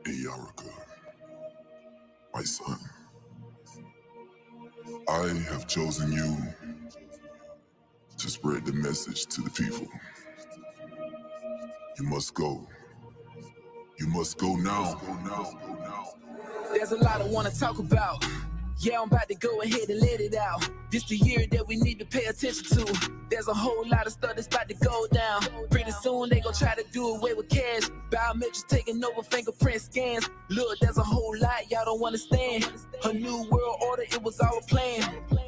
Ayarika, my son, I have chosen you to spread the message to the people. You must go. You must go now. There's a lot I want to talk about. Yeah, I'm about to go ahead and let it out. This the year that we need to pay attention to. There's a whole lot of stuff that's about to go down. Pretty soon they gon' try to do away with cash. Biometrics taking over fingerprint scans. Look, there's a whole lot y'all don't understand. A new world order, it was all a plan.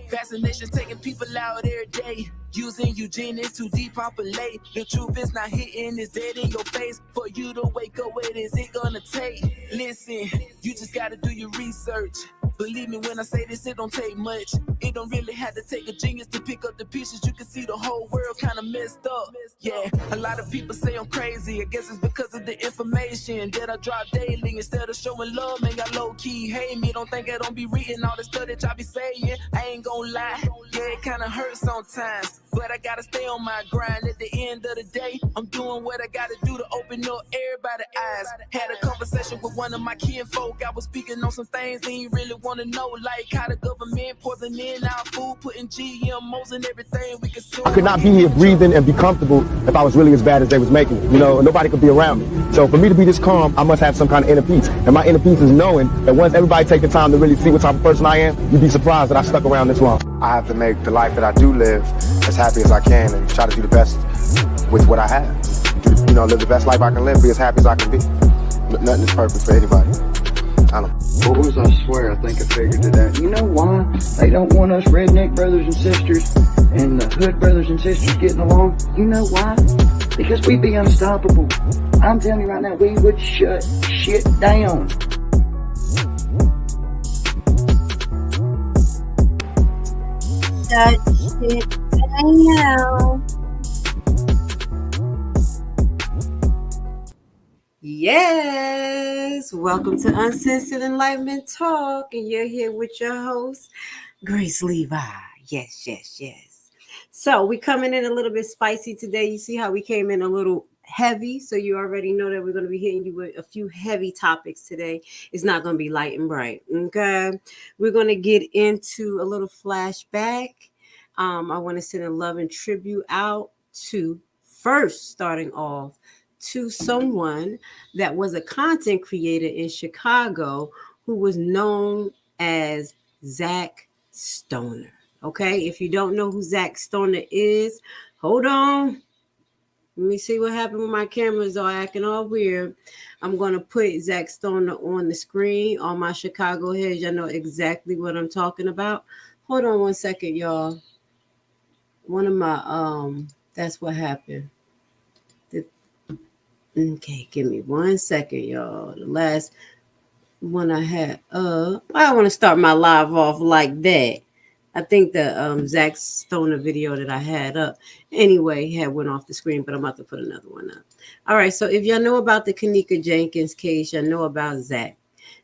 Vaccinations taking people out every day. Using eugenics to depopulate. The truth is not hitting, it's dead in your face. For you to wake up, what is it gonna take? Listen, you just gotta do your research. Believe me when I say this, it don't take much. It don't really have to take a genius to pick up the pieces. You can see the whole world kind of messed up. Yeah, a lot of people say I'm crazy. I guess it's because of the information that I drop daily. Instead of showing love, man, y'all low-key hate me. Don't think I don't be reading all the stuff that y'all be saying. I ain't gonna lie, yeah, it kinda hurts sometimes. But I gotta stay on my grind. At the end of the day, I'm doing what I gotta do to open up everybody's eyes. Had a conversation with one of my kinfolk. I was speaking on some things he ain't really wanna know, like how the government poisoning our food, putting GMOs in everything we consume. I could not be here breathing and be comfortable if I was really as bad as they was making it. You know, nobody could be around me. So for me to be this calm, I must have some kind of inner peace. And my inner peace is knowing that once everybody take the time to really see what type of person I am, you'd be surprised that I stuck around this long. I have to make the life that I do live as happy as I can and try to do the best with what I have. You know, live the best life I can live, be as happy as I can be. Nothing is perfect for anybody. I don't know. Boys, I swear, I think I figured it out. You know why they don't want us redneck brothers and sisters and the hood brothers and sisters getting along? You know why? Because we'd be unstoppable. I'm telling you right now, we would shut shit down. Shut shit down. Yes, welcome to Uncensored Enlightenment Talk, and you're here with your host, Grace Levi. Yes. So we're coming in a little bit spicy today. You see how we came in a little heavy, so you already know that we're going to be hitting you with a few heavy topics today. It's not going to be light and bright, okay? We're going to get into a little flashback. I want to send a love and tribute out to, first starting off, to someone that was a content creator in Chicago who was known as Zach Stoner. Okay, if you don't know who Zach Stoner is, hold on. Let me see what happened with my cameras are acting all weird. I'm going to put Zach Stoner on the screen. All my Chicago heads, y'all know exactly what I'm talking about. Hold on one second, y'all. One of my, that's what happened. Okay, give me 1 second, y'all. The last one I had, I want to start my live off like that. I think the Zach Stoner video that I had up anyway had went off the screen, but I'm about to put another one up. All right, so if y'all know about the Kenneka Jenkins case, y'all know about Zach.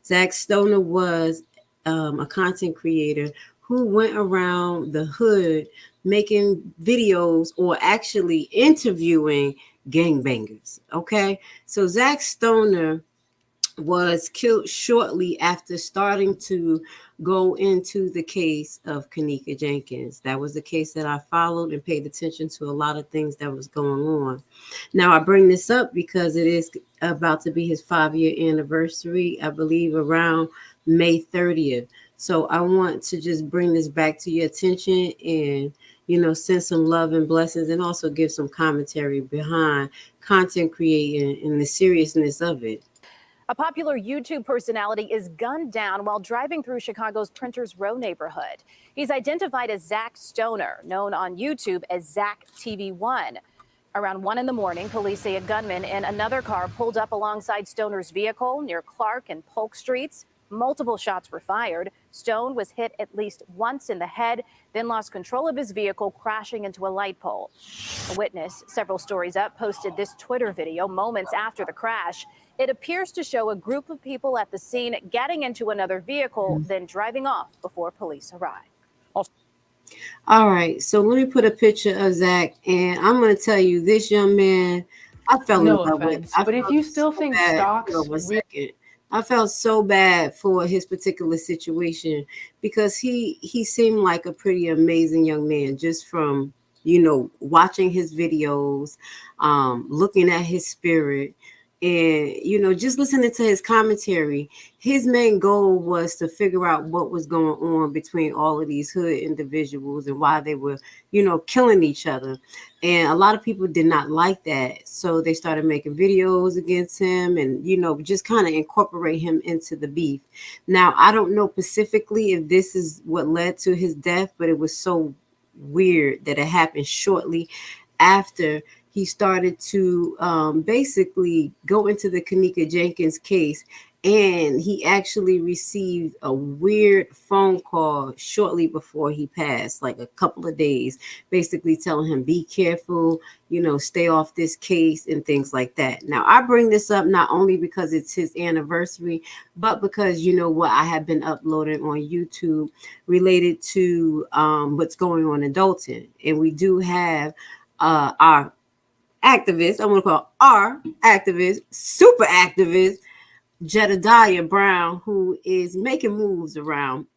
Zach Stoner was a content creator who went around the hood making videos or actually interviewing gangbangers. Okay, so Zach Stoner was killed shortly after starting to go into the case of Kenneka Jenkins. That was the case that I followed and paid attention to a lot of things that was going on. Now, I bring this up because it is about to be his 5-year anniversary, I believe around May 30th. So I want to just bring this back to your attention and, you know, send some love and blessings and also give some commentary behind content creating and the seriousness of it. A popular YouTube personality is gunned down while driving through Chicago's Printers Row neighborhood. He's identified as Zach Stoner, known on YouTube as Zach TV1. Around 1 in the morning, police say a gunman in another car pulled up alongside Stoner's vehicle near Clark and Polk Streets. Multiple shots were fired. Stone was hit at least once in the head, then lost control of his vehicle, crashing into a light pole. A witness, several stories up, posted this Twitter video moments after the crash. It appears to show a group of people at the scene getting into another vehicle, then driving off before police arrive. All right, so let me put a picture of Zach, and I'm going to tell you, this young man, I fell in love with. But if you still think stocks, one second. I felt so bad for his particular situation because he seemed like a pretty amazing young man just from watching his videos, looking at his spirit, and just listening to his commentary. His main goal was to figure out what was going on between all of these hood individuals and why they were killing each other. And a lot of people did not like that, so they started making videos against him and just kind of incorporate him into the beef. Now, I don't know specifically if this is what led to his death, but it was so weird that it happened shortly after he started to basically go into the Kenneka Jenkins case. And he actually received a weird phone call shortly before he passed, like a couple of days, basically telling him, be careful, stay off this case and things like that. Now, I bring this up not only because it's his anniversary, but because, I have been uploading on YouTube related to what's going on in Dalton. And we do have our activist, I'm going to call our activist, super activist, Jedediah Brown, who is making moves around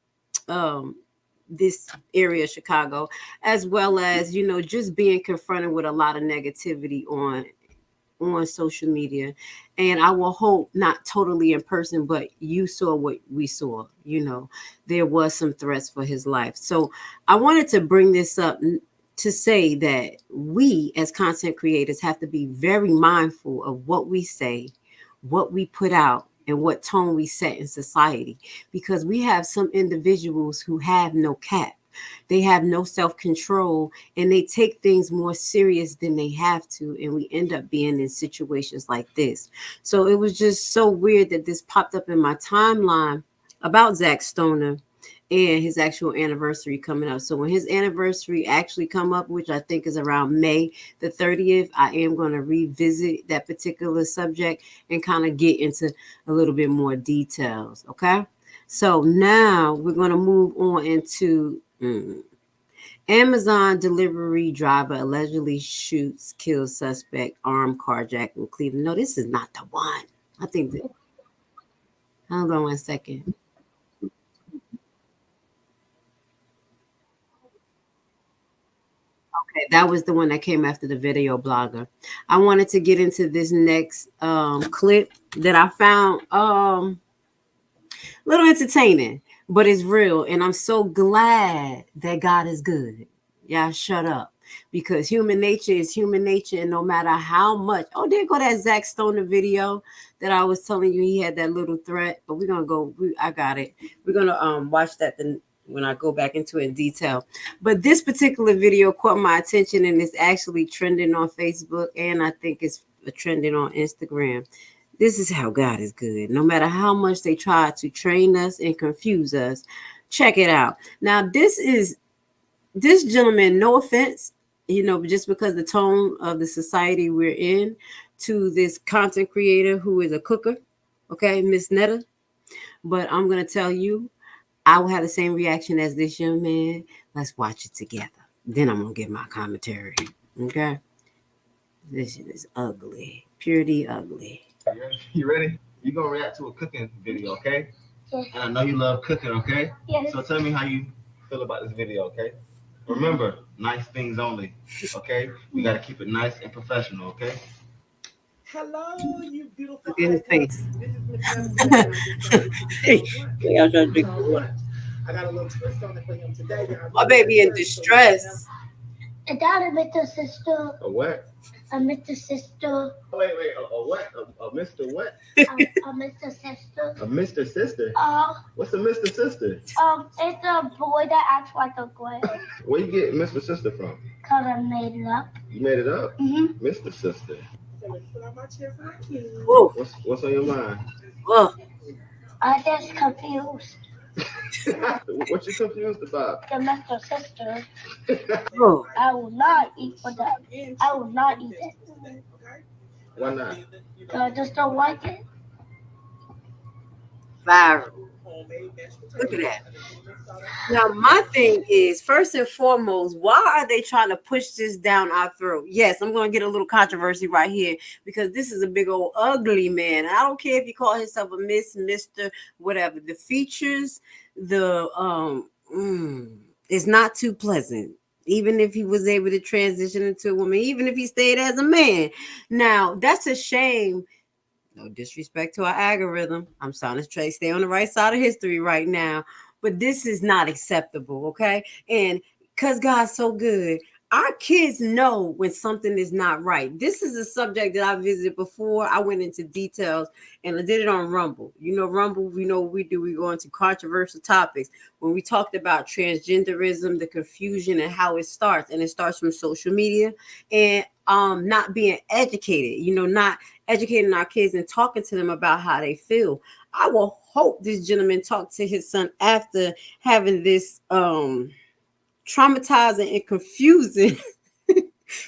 this area of Chicago, as well as just being confronted with a lot of negativity on social media. And I will hope not totally in person, but you saw what we saw. There was some threats for his life. So I wanted to bring this up to say that we as content creators have to be very mindful of what we say, what we put out, and what tone we set in society, because we have some individuals who have no cap. They have no self-control, and they take things more serious than they have to, and we end up being in situations like this. So it was just so weird that this popped up in my timeline about Zach Stoner and his actual anniversary coming up. So when his anniversary actually come up, which I think is around May the 30th, I am going to revisit that particular subject and kind of get into a little bit more details. Okay. So now we're going to move on into Amazon delivery driver allegedly shoots, kills suspect, armed carjack in Cleveland. No, this is not the one. I think that. Hold on 1 second. Okay, that was the one that came after the video blogger. I wanted to get into this next clip that I found a little entertaining, but it's real. And I'm so glad that God is good. Yeah, shut up. Because human nature is human nature. And no matter how much, there go that Zach Stoner video that I was telling you, he had that little threat. But we're going to go, I got it. We're going to watch that when I go back into it in detail. But this particular video caught my attention, and it's actually trending on Facebook, and I think it's trending on Instagram. This is how God is good. No matter how much they try to train us and confuse us, check it out. Now, this gentleman, no offense, just because the tone of the society we're in, to this content creator who is a cooker, okay, Miss Netta. But I'm going to tell you, I will have the same reaction as this young man. Let's watch it together. Then I'm going to give my commentary. Okay? This shit is ugly. Purity ugly. You ready? You're going to react to a cooking video, okay? Yes. And I know you love cooking, okay? Yes. So tell me how you feel about this video, okay? Remember, nice things only, okay? We got to keep it nice and professional, okay? Hello, you beautiful. Look at his face. I got a little twist on it for him today. My baby in distress. I got a Mr. Sister. A what? A Mr. Sister. Wait, a what? A Mr. what? A Mr. Sister. A Mr. Sister? What's a Mr. Sister? It's a boy that acts like a girl. Where you get Mr. Sister from? Because I made it up. You made it up? Mm-hmm. Mr. Sister. Whoa. What's on your mind? Whoa. I'm just confused. What you confused about? The Mr. Sister. Whoa. I will not eat for that. I will not eat it. Why not? I just don't like it. Viral. Look at that. Now, my thing is, first and foremost, why are they trying to push this down our throat? Yes, I'm going to get a little controversy right here because this is a big old ugly man. I don't care if you call himself a Miss, Mr., whatever. The features, it's not too pleasant. Even if he was able to transition into a woman, even if he stayed as a man. Now, that's a shame. No disrespect to our algorithm. I'm trying to stay on the right side of history right now. But this is not acceptable, okay? And because God's so good, our kids know when something is not right. This is a subject that I visited before. I went into details and I did it on Rumble. You know, Rumble, we know what we do. We go into controversial topics. When we talked about transgenderism, the confusion and how it starts. And it starts from social media and not being educated, not educating our kids and talking to them about how they feel. I will hope this gentleman talked to his son after having this traumatizing and confusing.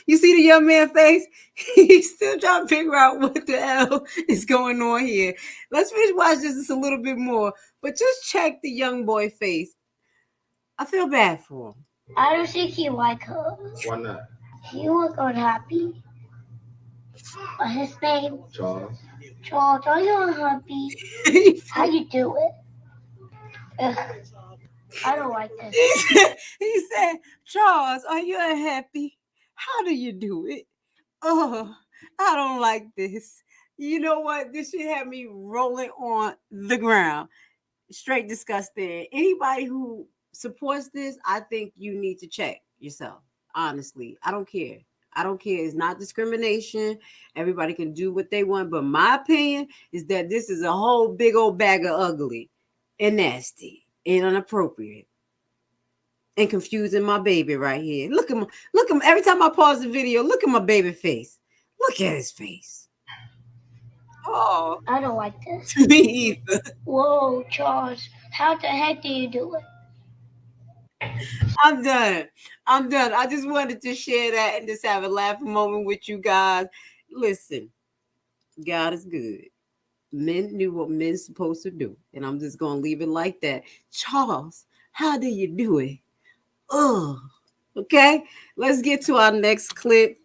You see the young man face? He's still trying to figure out what the hell is going on here. Let's finish watch this just a little bit more, but just check the young boy face. I feel bad for him. I don't think he like her. Why not? He was unhappy. His name Charles. Charles, are you unhappy? How you do it? I don't like this. He said, Charles, are you unhappy? How do you do it? Oh, I don't like this. You know what? This should have me rolling on the ground. Straight disgusting. Anybody who supports this, I think you need to check yourself. Honestly, I don't care. I don't care. It's not discrimination. Everybody can do what they want. But my opinion is that this is a whole big old bag of ugly and nasty and inappropriate and confusing my baby right here. Look at him. Look at him. Every time I pause the video, look at my baby face. Look at his face. Oh, I don't like this. me either. Whoa, Charles, how the heck do you do it? I'm done. I just wanted to share that and just have a laughing moment with you guys. Listen, God is good. Men knew what men's supposed to do. And I'm just going to leave it like that. Charles, how do you do it? Oh, okay. Let's get to our next clip.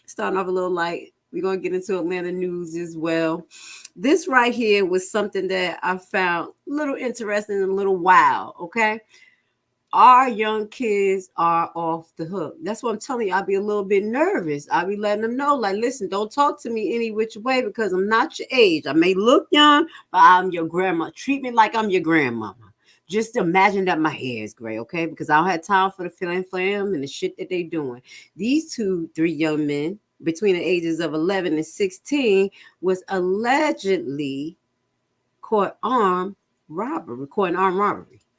Starting off a little light. We're going to get into Atlanta news as well. This right here was something that I found a little interesting and a little wild, okay? Our young kids are off the hook. That's what I'm telling you. I'll be a little bit nervous. I'll be letting them know, like, listen, don't talk to me any which way because I'm not your age. I may look young, but I'm your grandma. Treat me like I'm your grandmama. Just imagine that my hair is gray, okay? Because I don't have time for the flam and the shit that they doing. These 3 young men between the ages of 11 and 16 was allegedly caught armed robbery,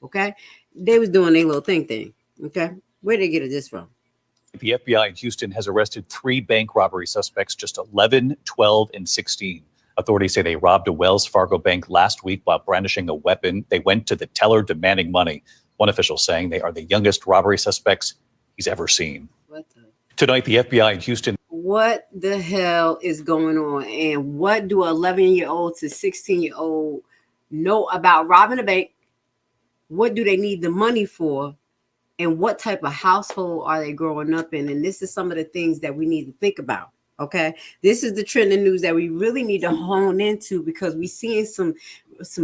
okay? They was doing their little thing, okay? Where did they get this from? The FBI in Houston has arrested 3 bank robbery suspects, just 11, 12, and 16. Authorities say they robbed a Wells Fargo bank last week while brandishing a weapon. They went to the teller demanding money. One official saying they are the youngest robbery suspects he's ever seen. Tonight, the FBI in Houston. What the hell is going on? And what do 11-year-old to 16-year-old know about robbing a bank? What do they need the money for? And what type of household are they growing up in? And this is some of the things that we need to think about. Okay, this is the trending news that we really need to hone into because we're seeing some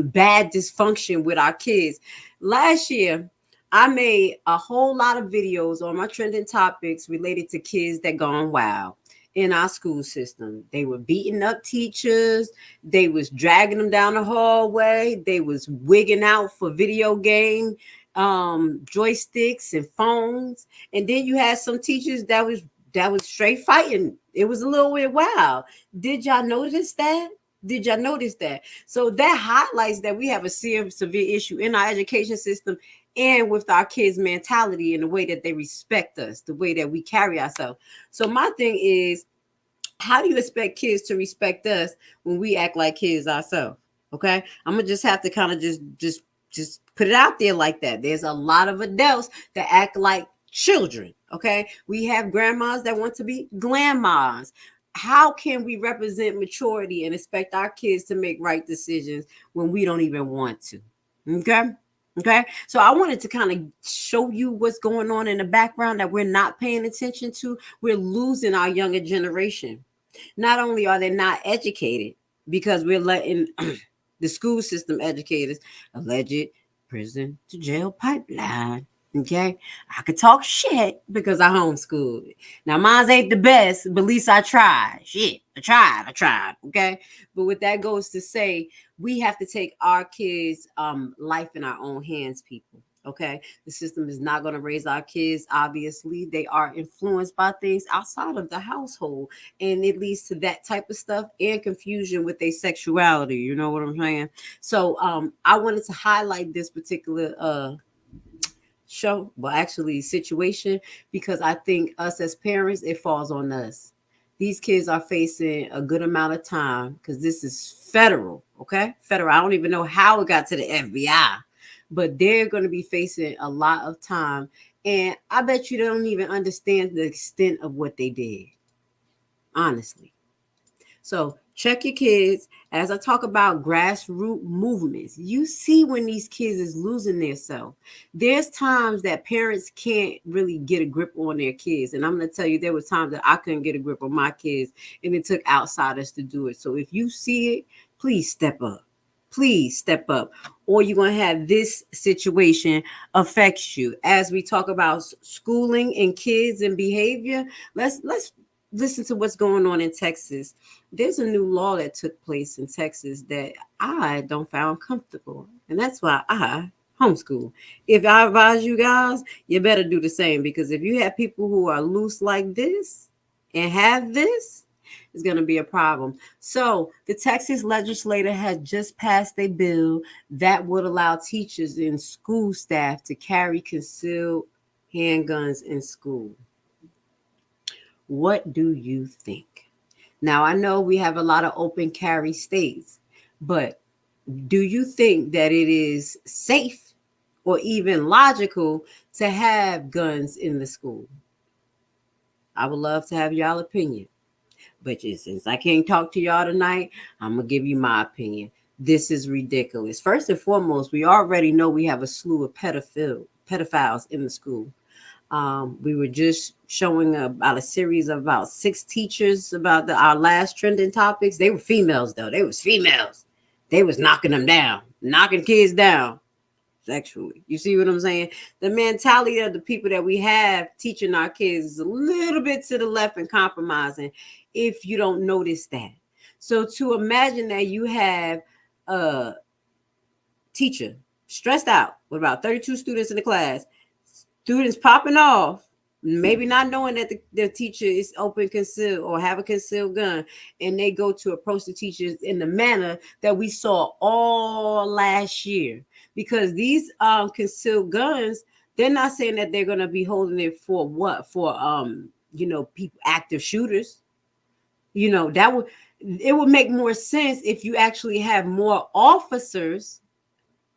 bad dysfunction with our kids. Last year, I made a whole lot of videos on my trending topics related to kids that gone wild in our school system. They were beating up teachers. They was dragging them down the hallway. They was wigging out for video game joysticks and phones. And then you had some teachers that was straight fighting. It was a little bit wild. Did y'all notice that? So that highlights that we have a severe issue in our education system and with our kids' mentality and the way that they respect us, the way that we carry ourselves. So my thing is, how do you expect kids to respect us when we act like kids ourselves? Okay, I'm gonna just have to kind of just put it out there like that. There's a lot of adults that act like children. Okay, we have grandmas that want to be grandmas. how can we represent maturity and expect our kids to make right decisions when we don't even want to? Okay. So I wanted to kind of show you what's going on in the background that we're not paying attention to. We're losing our younger generation. Not only are they not educated because we're letting the school system educate us, alleged prison to jail pipeline. Okay, I could talk shit because I homeschooled. Now, mine ain't the best, but at least I tried. Shit, I tried. Okay, but what that goes to say, we have to take our kids' life in our own hands, people. Okay, the system is not going to raise our kids. Obviously, they are influenced by things outside of the household, and it leads to that type of stuff and confusion with their sexuality. You know what I'm saying? So, I wanted to highlight this particular show, well, actually situation, because I think us as parents, it falls on us. These kids are facing a good amount of time because this is federal. Okay, federal. I don't even know how it got to the FBI, but they're going to be facing a lot of time, and I bet you they don't even understand the extent of what they did, honestly. So check your kids. As I talk about grassroots movements, you see when these kids is losing their self. There's times that parents can't really get a grip on their kids. And I'm going to tell you, there was times that I couldn't get a grip on my kids, and it took outsiders to do it. So if you see it, please step up. Please step up, or you're going to have this situation affect you. As we talk about schooling and kids and behavior, let's listen to what's going on in Texas. There's a new law that took place in Texas that I don't find comfortable. And that's why I homeschool. If I advise you guys, you better do the same, because if you have people who are loose like this and have this, it's going to be a problem. So the Texas legislature has just passed a bill that would allow teachers and school staff to carry concealed handguns in school. What do you think? Now, I know we have a lot of open carry states, but do you think that it is safe or even logical to have guns in the school? I would love to have y'all opinion, but since I can't talk to y'all tonight, I'm going to give you my opinion. This is ridiculous. First and foremost, we already know we have a slew of pedophiles in the school. We were just showing about a series of about 6 teachers about our last trending topics. They were females, though. They was females. They was knocking them down, knocking kids down sexually. You see what I'm saying? The mentality of the people that we have teaching our kids is a little bit to the left and compromising if you don't notice that. So to imagine that you have a teacher stressed out with about 32 students in the class, students popping off, maybe not knowing that the teacher is open concealed or have a concealed gun, and they go to approach the teachers in the manner that we saw all last year. Because these concealed guns, they're not saying that they're going to be holding it for what? For people, active shooters. It would make more sense if you actually have more officers,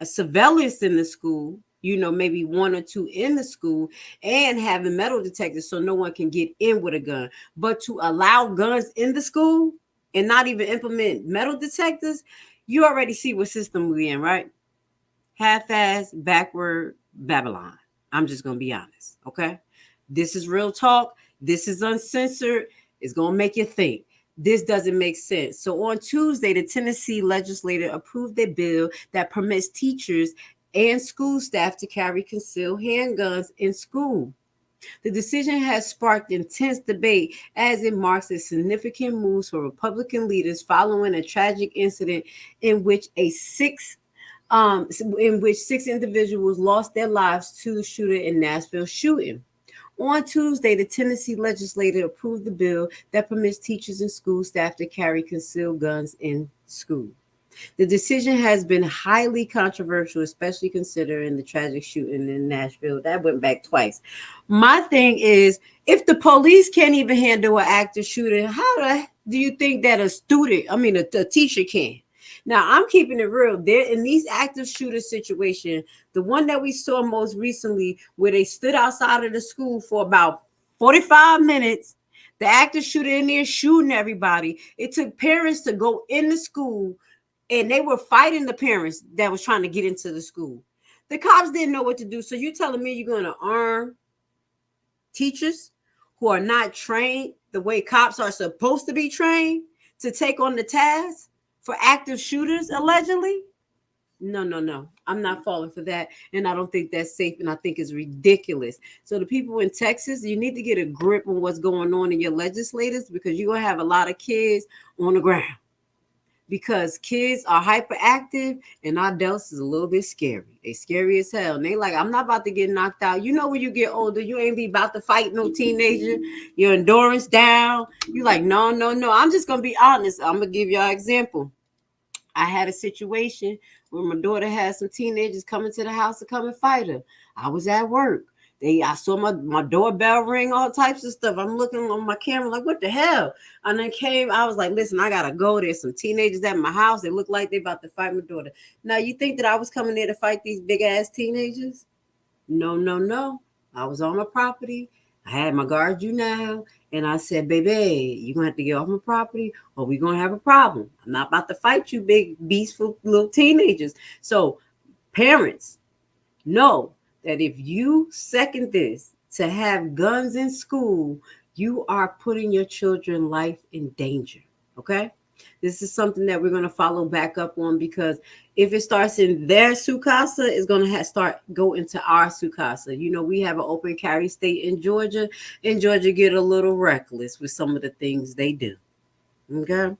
a surveillance in the school, maybe 1 or 2 in the school, and having metal detectors so no one can get in with a gun. But to allow guns in the school and not even implement metal detectors, you already see what system we're in, right? Half-ass, backward Babylon. I'm just going to be honest, okay? This is real talk. This is uncensored. It's going to make you think. This doesn't make sense. So on Tuesday, the Tennessee legislature approved a bill that permits teachers and school staff to carry concealed handguns in school. The decision has sparked intense debate as it marks a significant move for Republican leaders following a tragic incident in which 6 individuals lost their lives to the shooter in Nashville shooting. On Tuesday, the Tennessee legislature approved the bill that permits teachers and school staff to carry concealed guns in school. The decision has been highly controversial, especially considering the tragic shooting in Nashville. That went back twice. My thing is, if the police can't even handle an active shooter, how do you think that a teacher can? Now, I'm keeping it real. There in these active shooter situations, the one that we saw most recently, where they stood outside of the school for about 45 minutes, The active shooter in there shooting everybody. It took parents to go in the school, and they were fighting the parents that was trying to get into the school. The cops didn't know what to do. So you're telling me you're going to arm teachers who are not trained the way cops are supposed to be trained to take on the task for active shooters, allegedly? No. I'm not falling for that. And I don't think that's safe. And I think it's ridiculous. So the people in Texas, you need to get a grip on what's going on in your legislators, because you're going to have a lot of kids on the ground. Because kids are hyperactive and our adults is a little bit scary. They scary as hell. And they like, I'm not about to get knocked out. You know, when you get older, you ain't be about to fight no teenager. Your endurance down. You like, no. I'm just going to be honest. I'm going to give y'all an example. I had a situation where my daughter had some teenagers coming to the house to come and fight her. I was at work. I saw my doorbell ring, all types of stuff. I'm looking on my camera like, what the hell? And then I was like, listen, I gotta go. There's some teenagers at my house. They look like they about to fight my daughter. Now, you think that I was coming there to fight these big ass teenagers? No. I was on my property. I had my guard you now. And I said, baby, you're gonna have to get off my property or we're gonna have a problem. I'm not about to fight you big beastful little teenagers. So parents, know that if you second this to have guns in school, you are putting your children's life in danger. Okay? This is something that we're going to follow back up on, because if it starts in their Sukasa, it's going to go into our Sukasa. You know, we have an open carry state in Georgia, and Georgia get a little reckless with some of the things they do. Okay?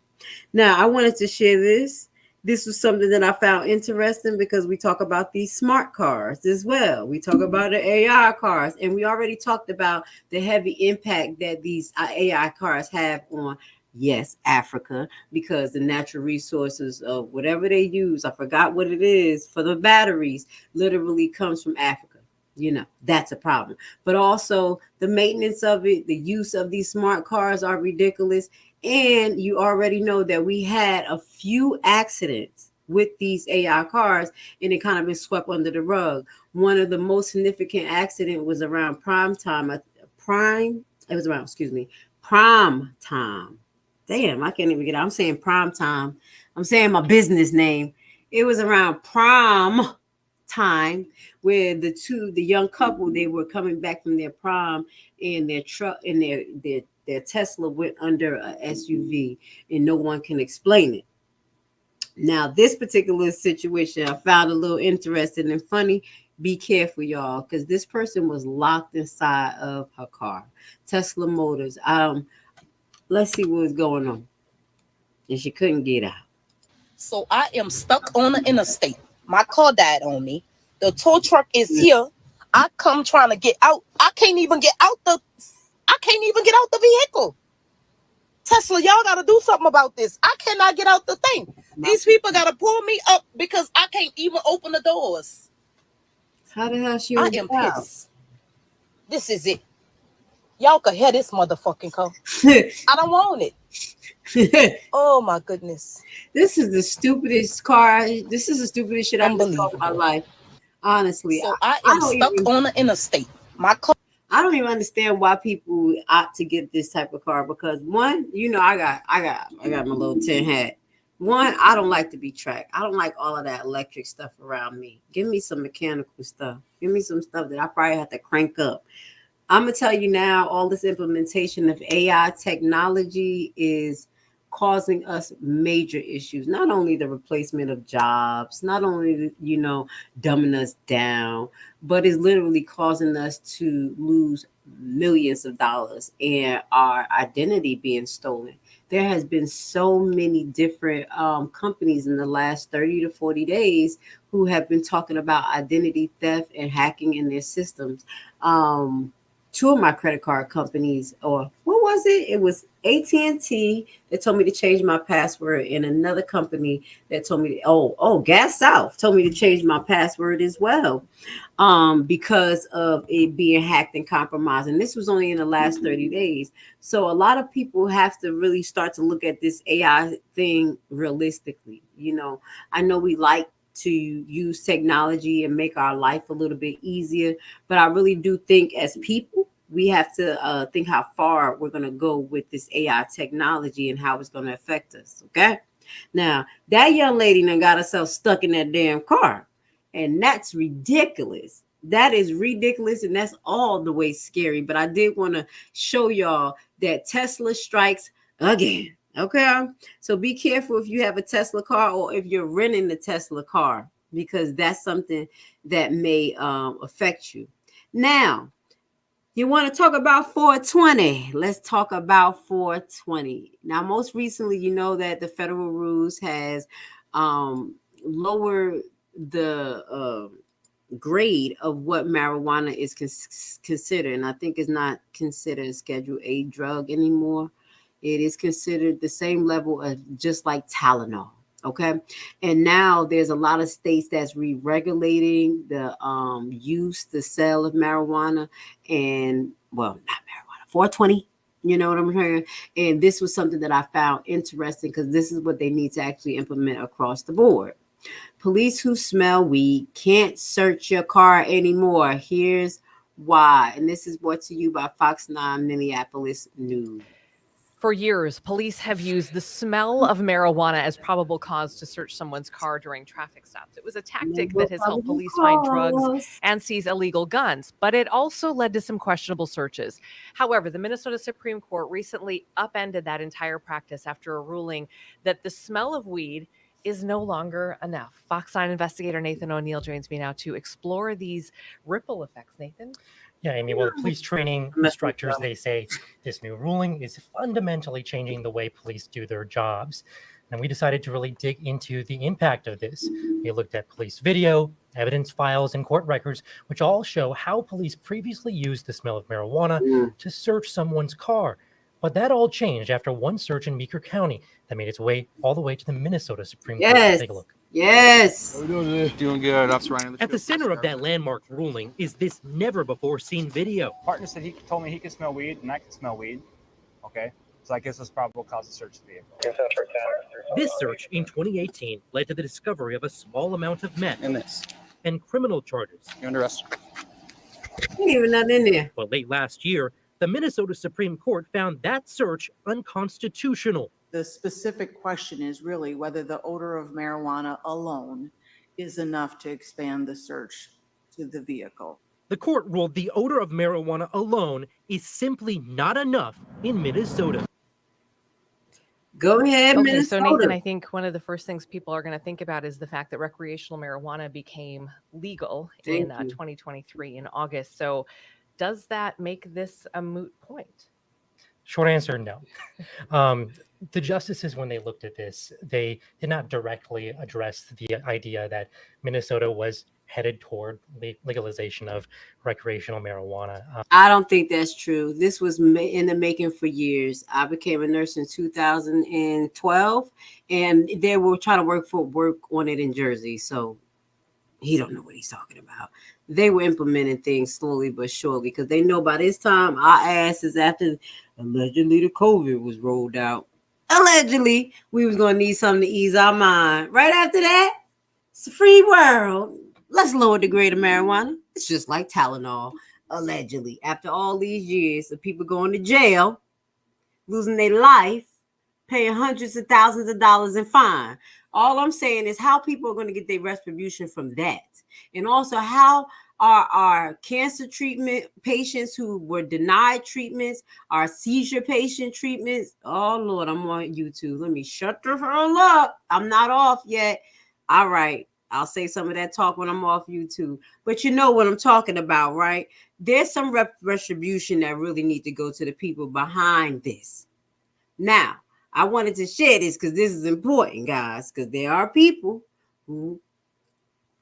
Now, I wanted to share this. This was something that I found interesting, because we talk about these smart cars as well. We talk about the AI cars, and we already talked about the heavy impact that these AI cars have on, yes, Africa, because the natural resources of whatever they use, I forgot what it is, for the batteries, literally comes from Africa. You know, that's a problem. But also the maintenance of it, the use of these smart cars are ridiculous. And you already know that we had a few accidents with these AI cars, and it kind of been swept under the rug. One of the most significant accident was around prime time. Prime time. Damn, I can't even get it. I'm saying prime time. I'm saying my business name. It was around prime time where the young couple, they were coming back from their prom, and their truck and their Tesla went under a SUV, and no one can explain it. Now, this particular situation I found a little interesting and funny. Be careful, y'all, because this person was locked inside of her car. Tesla Motors. Let's see what was going on. And she couldn't get out. So I am stuck on the interstate. My car died on me. The tow truck is here. I come trying to get out. I can't even get out the vehicle. Tesla, y'all got to do something about this. I cannot get out the thing. These people got to pull me up because I can't even open the doors. How the hell she I am pissed. This is it. Y'all can hear this motherfucking car. I don't want it. Oh my goodness. This is the stupidest car. This is the stupidest shit I've ever saw in my life. Honestly. So I am stuck on the interstate. My car. I don't even understand why people opt to get this type of car, because one, you know, I got my little tin hat. One, I don't like to be tracked. I don't like all of that electric stuff around me. Give me some mechanical stuff. Give me some stuff that I probably have to crank up. I'm going to tell you now, all this implementation of AI technology is causing us major issues. Not only the replacement of jobs, not only, you know, dumbing us down, but it's literally causing us to lose millions of dollars and our identity being stolen. There has been so many different companies in the last 30 to 40 days who have been talking about identity theft and hacking in their systems. Two of my credit card companies, or what was it? It was AT&T that told me to change my password, and another company that told me, Gas South told me to change my password as well, because of it being hacked and compromised. And this was only in the last 30 days. So a lot of people have to really start to look at this AI thing realistically. You know, I know we like to use technology and make our life a little bit easier, but I really do think as people, we have to think how far we're going to go with this AI technology and how it's going to affect us. Okay. Now, that young lady now got herself stuck in that damn car, and that's ridiculous. That is ridiculous, and that's all the way scary. But I did want to show y'all that Tesla strikes again. Okay, so be careful if you have a Tesla car or if you're renting the Tesla car, because that's something that may affect you. Now, you want to talk about 420? Let's talk about 420. Now, most recently, you know that the federal rules has lowered the grade of what marijuana is considered, and I think it's not considered a Schedule A drug anymore. It is considered the same level as just like Tylenol. Okay, and now there's a lot of states that's re-regulating the use, the sale of marijuana, and well, not marijuana, 420. You know what I'm hearing? And this was something that I found interesting because this is what they need to actually implement across the board. Police who smell weed can't search your car anymore. Here's why, and this is brought to you by Fox 9 Minneapolis News. For years, police have used the smell of marijuana as probable cause to search someone's car during traffic stops. It was a tactic that has helped police find drugs and seize illegal guns, but it also led to some questionable searches. However, the Minnesota Supreme Court recently upended that entire practice after a ruling that the smell of weed is no longer enough. Fox 9 investigator Nathan O'Neill joins me now to explore these ripple effects. Nathan? Yeah, Amy, well, police training instructors, they say this new ruling is fundamentally changing the way police do their jobs. And we decided to really dig into the impact of this. We looked at police video, evidence files, and court records, which all show how police previously used the smell of marijuana to search someone's car. But that all changed after one search in Meeker County that made its way all the way to the Minnesota Supreme Court. Take a look. Yes. Doing good. That's right. At the center of that landmark ruling is this never-before-seen video. Partner said he told me he could smell weed, and I can smell weed. Okay, so I guess it's probable cause to search the vehicle. This search in 2018 led to the discovery of a small amount of meth and criminal charges. You're under arrest. Ain't even nothing in there. But late last year, the Minnesota Supreme Court found that search unconstitutional. The specific question is really whether the odor of marijuana alone is enough to expand the search to the vehicle. The court ruled the odor of marijuana alone is simply not enough in Minnesota. Go ahead, Okay, Minnesota. so Nathan, I think one of the first things people are going to think about is the fact that recreational marijuana became legal in 2023 in August. So does that make this a moot point? Short answer, no. The justices, when they looked at this, they did not directly address the idea that Minnesota was headed toward legalization of recreational marijuana. I don't think that's true. This was in the making for years. I became a nurse in 2012, and they were trying to work on it in Jersey. So he don't know what he's talking about. They were implementing things slowly but surely because they know by this time our ass is after allegedly the COVID was rolled out. Allegedly, we was going to need something to ease our mind. Right after that, it's a free world. Let's lower the grade of marijuana. It's just like Tylenol, allegedly. After all these years of people going to jail, losing their life, paying hundreds of thousands of dollars in fine. All I'm saying is how people are going to get their retribution from that. And also how are our cancer treatment patients who were denied treatments, our seizure patient treatments. Oh, Lord, I'm on YouTube. Let me shut the hell up. I'm not off yet. All right. I'll say some of that talk when I'm off YouTube. But you know what I'm talking about, right? There's some retribution that really need to go to the people behind this. Now, I wanted to share this because this is important, guys, because there are people who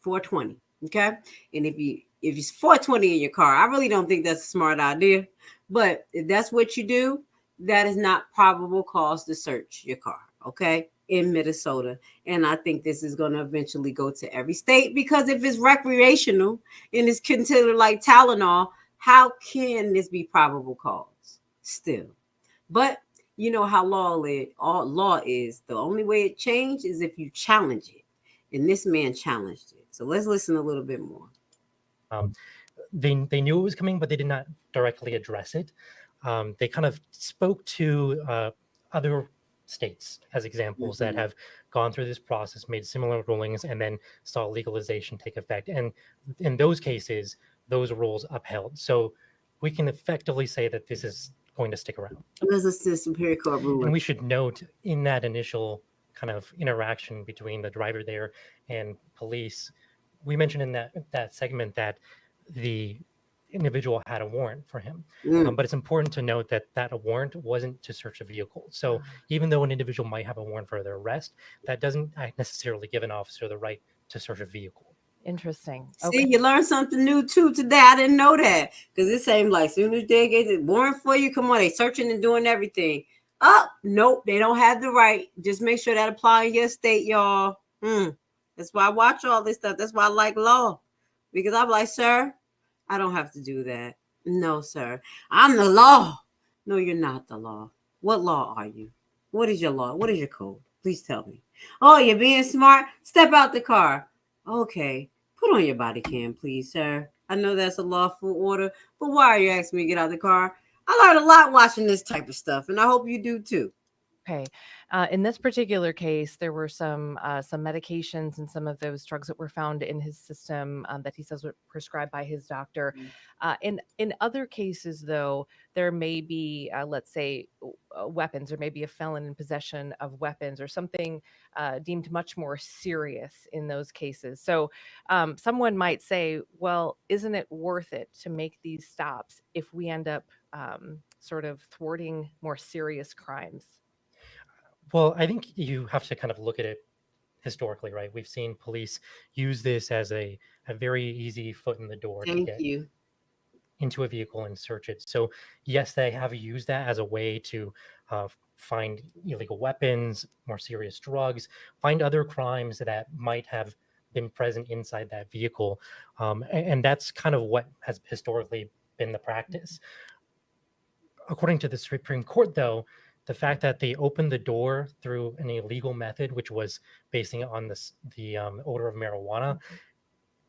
420. Okay. And if it's 420 in your car, I really don't think that's a smart idea. But if that's what you do, that is not probable cause to search your car. Okay. In Minnesota. And I think this is going to eventually go to every state because if it's recreational and it's considered like Tylenol, how can this be probable cause still? But you know how law is. The only way it changed is if you challenge it. And this man challenged it. So let's listen a little bit more. they knew it was coming, but they did not directly address it. They kind of spoke to other states as examples that have gone through this process, made similar rulings, and then saw legalization take effect. And in those cases, those rules upheld. So we can effectively say that this is going to stick around. This is the Superior Court ruling. And we should note in that initial kind of interaction between the driver there and police, we mentioned in that segment that the individual had a warrant for him. But it's important to note that a warrant wasn't to search a vehicle. So even though an individual might have a warrant for their arrest, that doesn't necessarily give an officer the right to search a vehicle. Interesting. See, you learned something new too today. I didn't know that, because it seemed like as soon as they get the warrant for you, come on, they searching and doing everything. Oh, nope, they don't have the right. Just make sure that apply in your state, y'all. That's why I watch all this stuff. That's why I like law, because I'm like, sir, I don't have to do that. No, sir, I'm the law. No, you're not the law. What law are you? What is your law? What is your code? Please tell me. Oh, you're being smart? Step out the car. Okay. Put on your body cam, please, sir. I know that's a lawful order, but why are you asking me to get out of the car? I learned a lot watching this type of stuff, and I hope you do too. Okay. In this particular case, there were some medications and some of those drugs that were found in his system that he says were prescribed by his doctor. In other cases, though, there may be, let's say, weapons, or maybe a felon in possession of weapons, or something deemed much more serious in those cases. So someone might say, well, isn't it worth it to make these stops if we end up sort of thwarting more serious crimes? Well, I think you have to kind of look at it historically, right? We've seen police use this as a very easy foot in the door to get into a vehicle and search it. So yes, they have used that as a way to find illegal weapons, more serious drugs, find other crimes that might have been present inside that vehicle. And that's kind of what has historically been the practice. According to the Supreme Court, though, the fact that they opened the door through an illegal method, which was basing it on the odor of marijuana,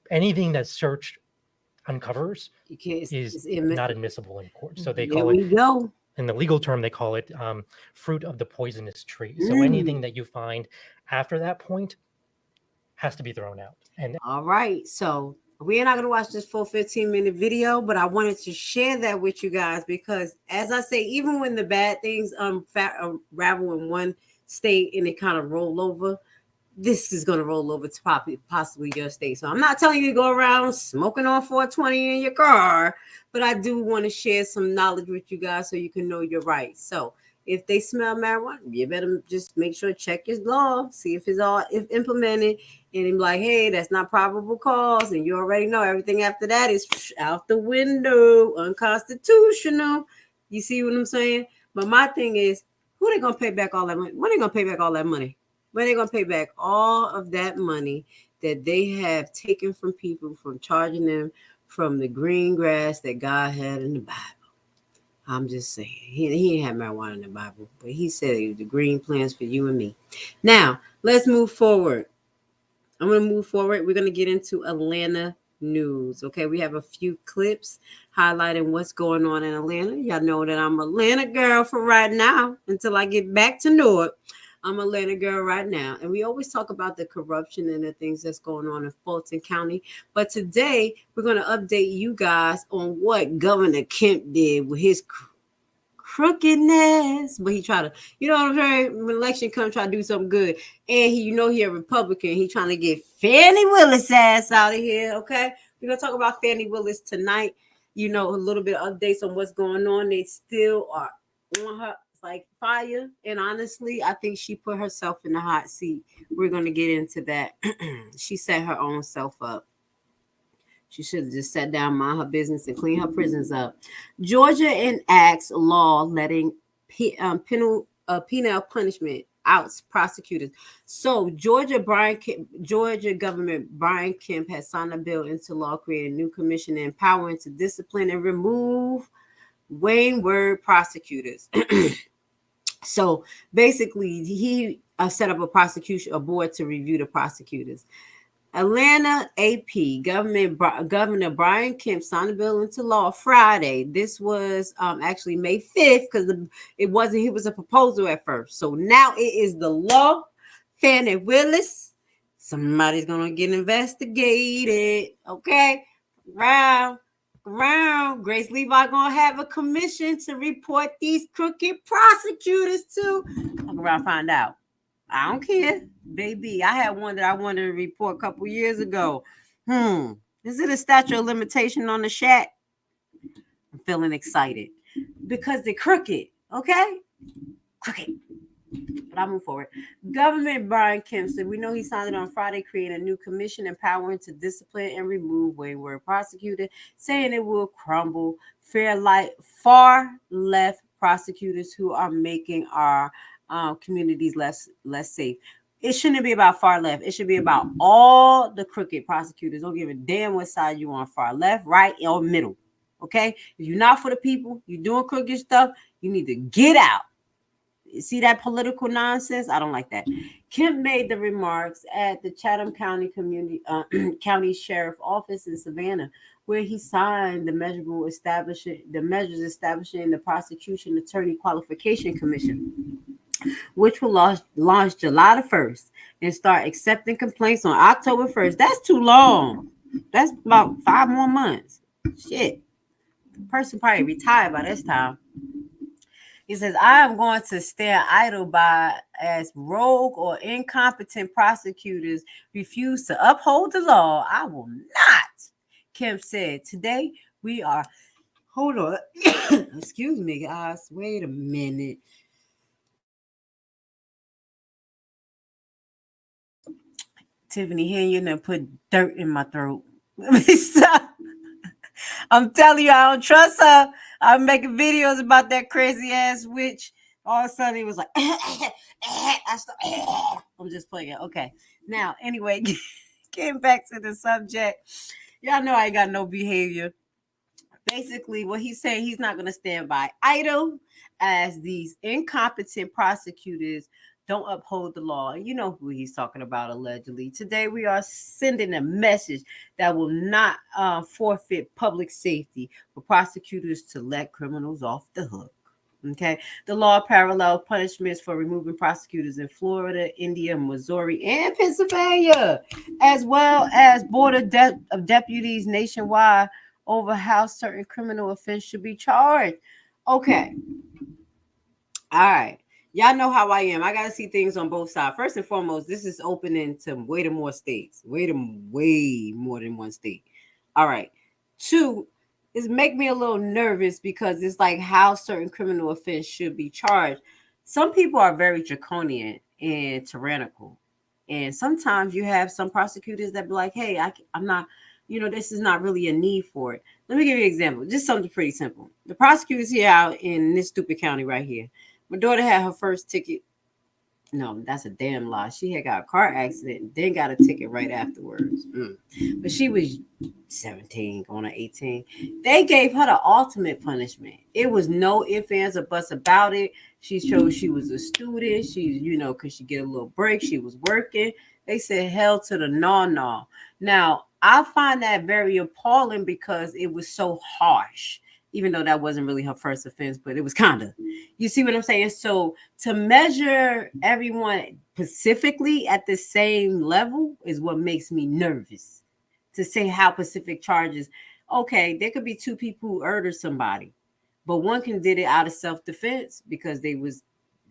anything that search uncovers is not admissible in court. So they call it, in the legal term, they call it fruit of the poisonous tree. So anything that you find after that point has to be thrown out. And all right, so we're not going to watch this full 15-minute video, but I wanted to share that with you guys, because as I say, even when the bad things unravel in one state and it kind of roll over, this is going to roll over to possibly your state. So I'm not telling you to go around smoking on 420 in your car, but I do want to share some knowledge with you guys so you can know your rights. So if they smell marijuana, you better just make sure, check your law, see if it's all implemented, and I'm like, hey, that's not probable cause, and you already know everything after that is out the window, unconstitutional. You see what I'm saying? But my thing is, who they gonna pay back all that money? When they gonna pay back all that money? When they gonna pay back all of that money that they have taken from people, from charging them from the green grass that God had in the Bible? I'm just saying, he ain't had marijuana in the Bible, but he said the green plans for you and me. Now, let's move forward. I'm going to move forward. We're going to get into Atlanta news. Okay, we have a few clips highlighting what's going on in Atlanta. Y'all know that I'm an Atlanta girl for right now until I get back to Newark. I'm an Atlanta girl right now. And we always talk about the corruption and the things that's going on in Fulton County. But today, we're going to update you guys on what Governor Kemp did with his crookedness. But he tried to, you know what I'm saying? When election comes, try to do something good. And he a Republican. He trying to get Fannie Willis ass out of here, okay? We're going to talk about Fannie Willis tonight. You know, a little bit of updates on what's going on. They still are on her like fire, and honestly, I think she put herself in the hot seat. We're going to get into that. She set her own self up. She should have just sat down, mind her business, and clean her prisons up. Georgia enacts law letting penal punishment out prosecutors. So Georgia government Brian Kemp has signed a bill into law creating a new commission empowering to discipline and remove wayward prosecutors. So basically, he set up a board to review the prosecutors. Atlanta AP Governor Brian Kemp signed the bill into law Friday. This was actually May 5th because it was a proposal at first. So now it is the law. Fannie Willis, somebody's gonna get investigated. Okay, round. Grace Levi gonna have a commission to report these crooked prosecutors too. I'm gonna find out. I don't care, baby. I had one that I wanted to report a couple years ago. Is it a statute of limitation on the Shat? I'm feeling excited because they're crooked. Okay, crooked. But I'll move forward. Government Brian Kemp said, we know he signed it on Friday, creating a new commission empowering to discipline and remove wayward prosecutors, saying it will crumble far left prosecutors who are making our communities less safe. It shouldn't be about far left. It should be about all the crooked prosecutors. Don't give a damn what side you on, far left, right, or middle. Okay? If you're not for the people, you're doing crooked stuff, you need to get out. See that political nonsense? I don't like that. Kemp made the remarks at the Chatham County County Sheriff Office in Savannah, where he signed the measures establishing the Prosecution Attorney Qualification Commission, which will launch July the 1st and start accepting complaints on October 1st. That's too long. That's about 5 more months. Shit. The person probably retired by this time. He says, I am going to stand idle by as rogue or incompetent prosecutors refuse to uphold the law. I will not. Kemp said, today we are, hold on. Excuse me, guys. Wait a minute. Tiffany Henry put dirt in my throat. Let me stop. I'm telling you, I don't trust her. I'm making videos about that crazy ass witch. All of a sudden, he was like, I'm just playing. Okay. Now, anyway, getting back to the subject. Y'all know I ain't got no behavior. Basically, what he's saying, he's not going to stand by idle as these incompetent prosecutors don't uphold the law. And you know who he's talking about, allegedly. Today, we are sending a message that will not forfeit public safety for prosecutors to let criminals off the hook. Okay. The law parallels punishments for removing prosecutors in Florida, India, Missouri, and Pennsylvania, as well as board of deputies nationwide over how certain criminal offense should be charged. Okay. All right. Y'all know how I am. I got to see things on both sides. First and foremost, this is opening to way more states. Way more than one state. All right. 2, is make me a little nervous because it's like how certain criminal offense should be charged. Some people are very draconian and tyrannical. And sometimes you have some prosecutors that be like, hey, I'm not, this is not really a need for it. Let me give you an example. Just something pretty simple. The prosecutors here out in this stupid county right here. My daughter had her first ticket. No, that's a damn lie. She had got a car accident, then got a ticket right afterwards. But she was 17, going on 18. They gave her the ultimate punishment. It was no ifs, ands, or buts about it. She showed she was a student. She, could she get a little break? She was working. They said hell to the no. Now, I find that very appalling because it was so harsh. Even though that wasn't really her first offense, but it was kind of, you see what I'm saying? So to measure everyone specifically at the same level is what makes me nervous. To say how specific charges, okay, there could be 2 people who murdered somebody, but one can did it out of self-defense because they was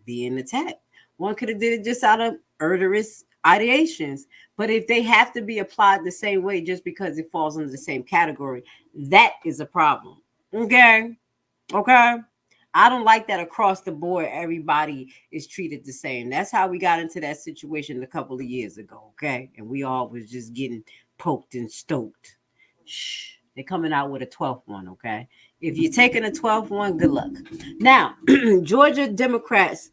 being attacked. One could have did it just out of murderous ideations. But if they have to be applied the same way just because it falls under the same category, that is a problem. Okay. I don't like that across the board. Everybody is treated the same. That's how we got into that situation a couple of years ago. Okay. And we all was just getting poked and stoked. Shh. They're coming out with a 12th one. Okay. If you're taking a 12th one, good luck. Now, Georgia Democrats.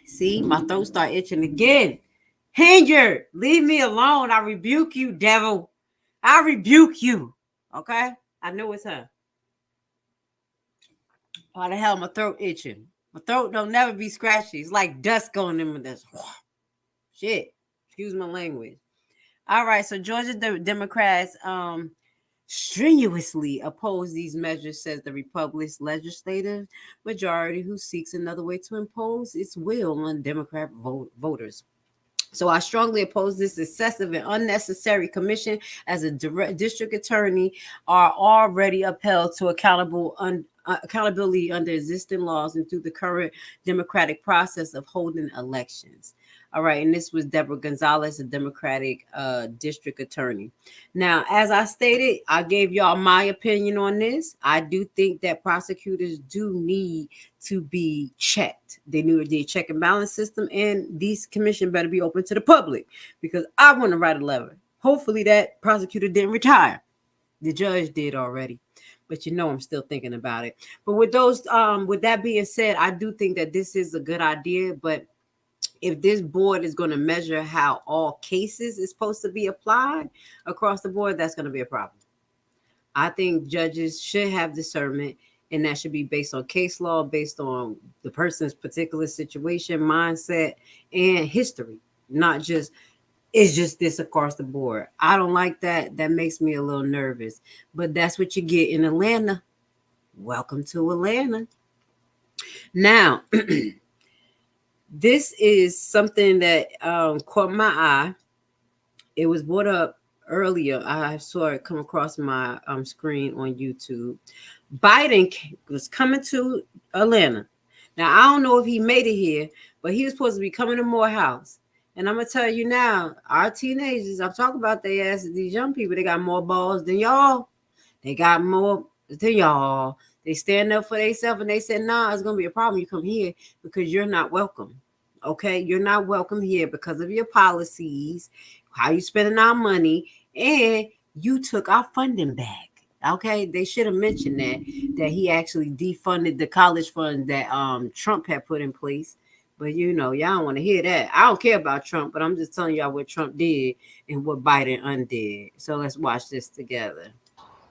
See, my throat start itching again. Hinder, leave me alone. I rebuke you, devil. I rebuke you. Okay. I know it's her. Why the hell my throat itching? My throat don't never be scratchy. It's like dust going in with this. Shit. Excuse my language. All right, so Georgia Democrats strenuously oppose these measures, says the Republic's legislative majority, who seeks another way to impose its will on Democrat voters. So I strongly oppose this excessive and unnecessary commission, as a district attorney are already upheld to accountability under existing laws and through the current democratic process of holding elections. All right, and this was Deborah Gonzalez, a Democratic district attorney. Now, as I stated, I gave y'all my opinion on this. I do think that prosecutors do need to be checked. They need a check and balance system, and these commission better be open to the public, because I want to write a letter. Hopefully that prosecutor didn't retire. The judge did already, but I'm still thinking about it. But with that being said, I do think that this is a good idea, but if this board is going to measure how all cases is supposed to be applied across the board, that's going to be a problem. I think judges should have discernment, and that should be based on case law, based on the person's particular situation, mindset, and history, not just, it's just this across the board. I don't like that. That makes me a little nervous, but that's what you get in Atlanta. Welcome to Atlanta. Now, this is something that caught my eye. It was brought up earlier. I saw it come across my screen on YouTube. Biden was coming to Atlanta. Now, I don't know if he made it here, but he was supposed to be coming to Morehouse. And I'm going to tell you now, our teenagers, I'm talking about their asses, these young people, they got more balls than y'all. They got more than y'all. They stand up for themselves, and they said, nah, it's going to be a problem. You come here because you're not welcome. Okay, you're not welcome here because of your policies, how you spending our money, and you took our funding back. Okay, they should have mentioned that he actually defunded the college fund that Trump had put in place. But y'all don't want to hear that. I don't care about Trump, but I'm just telling y'all what Trump did and what Biden undid. So let's watch this together.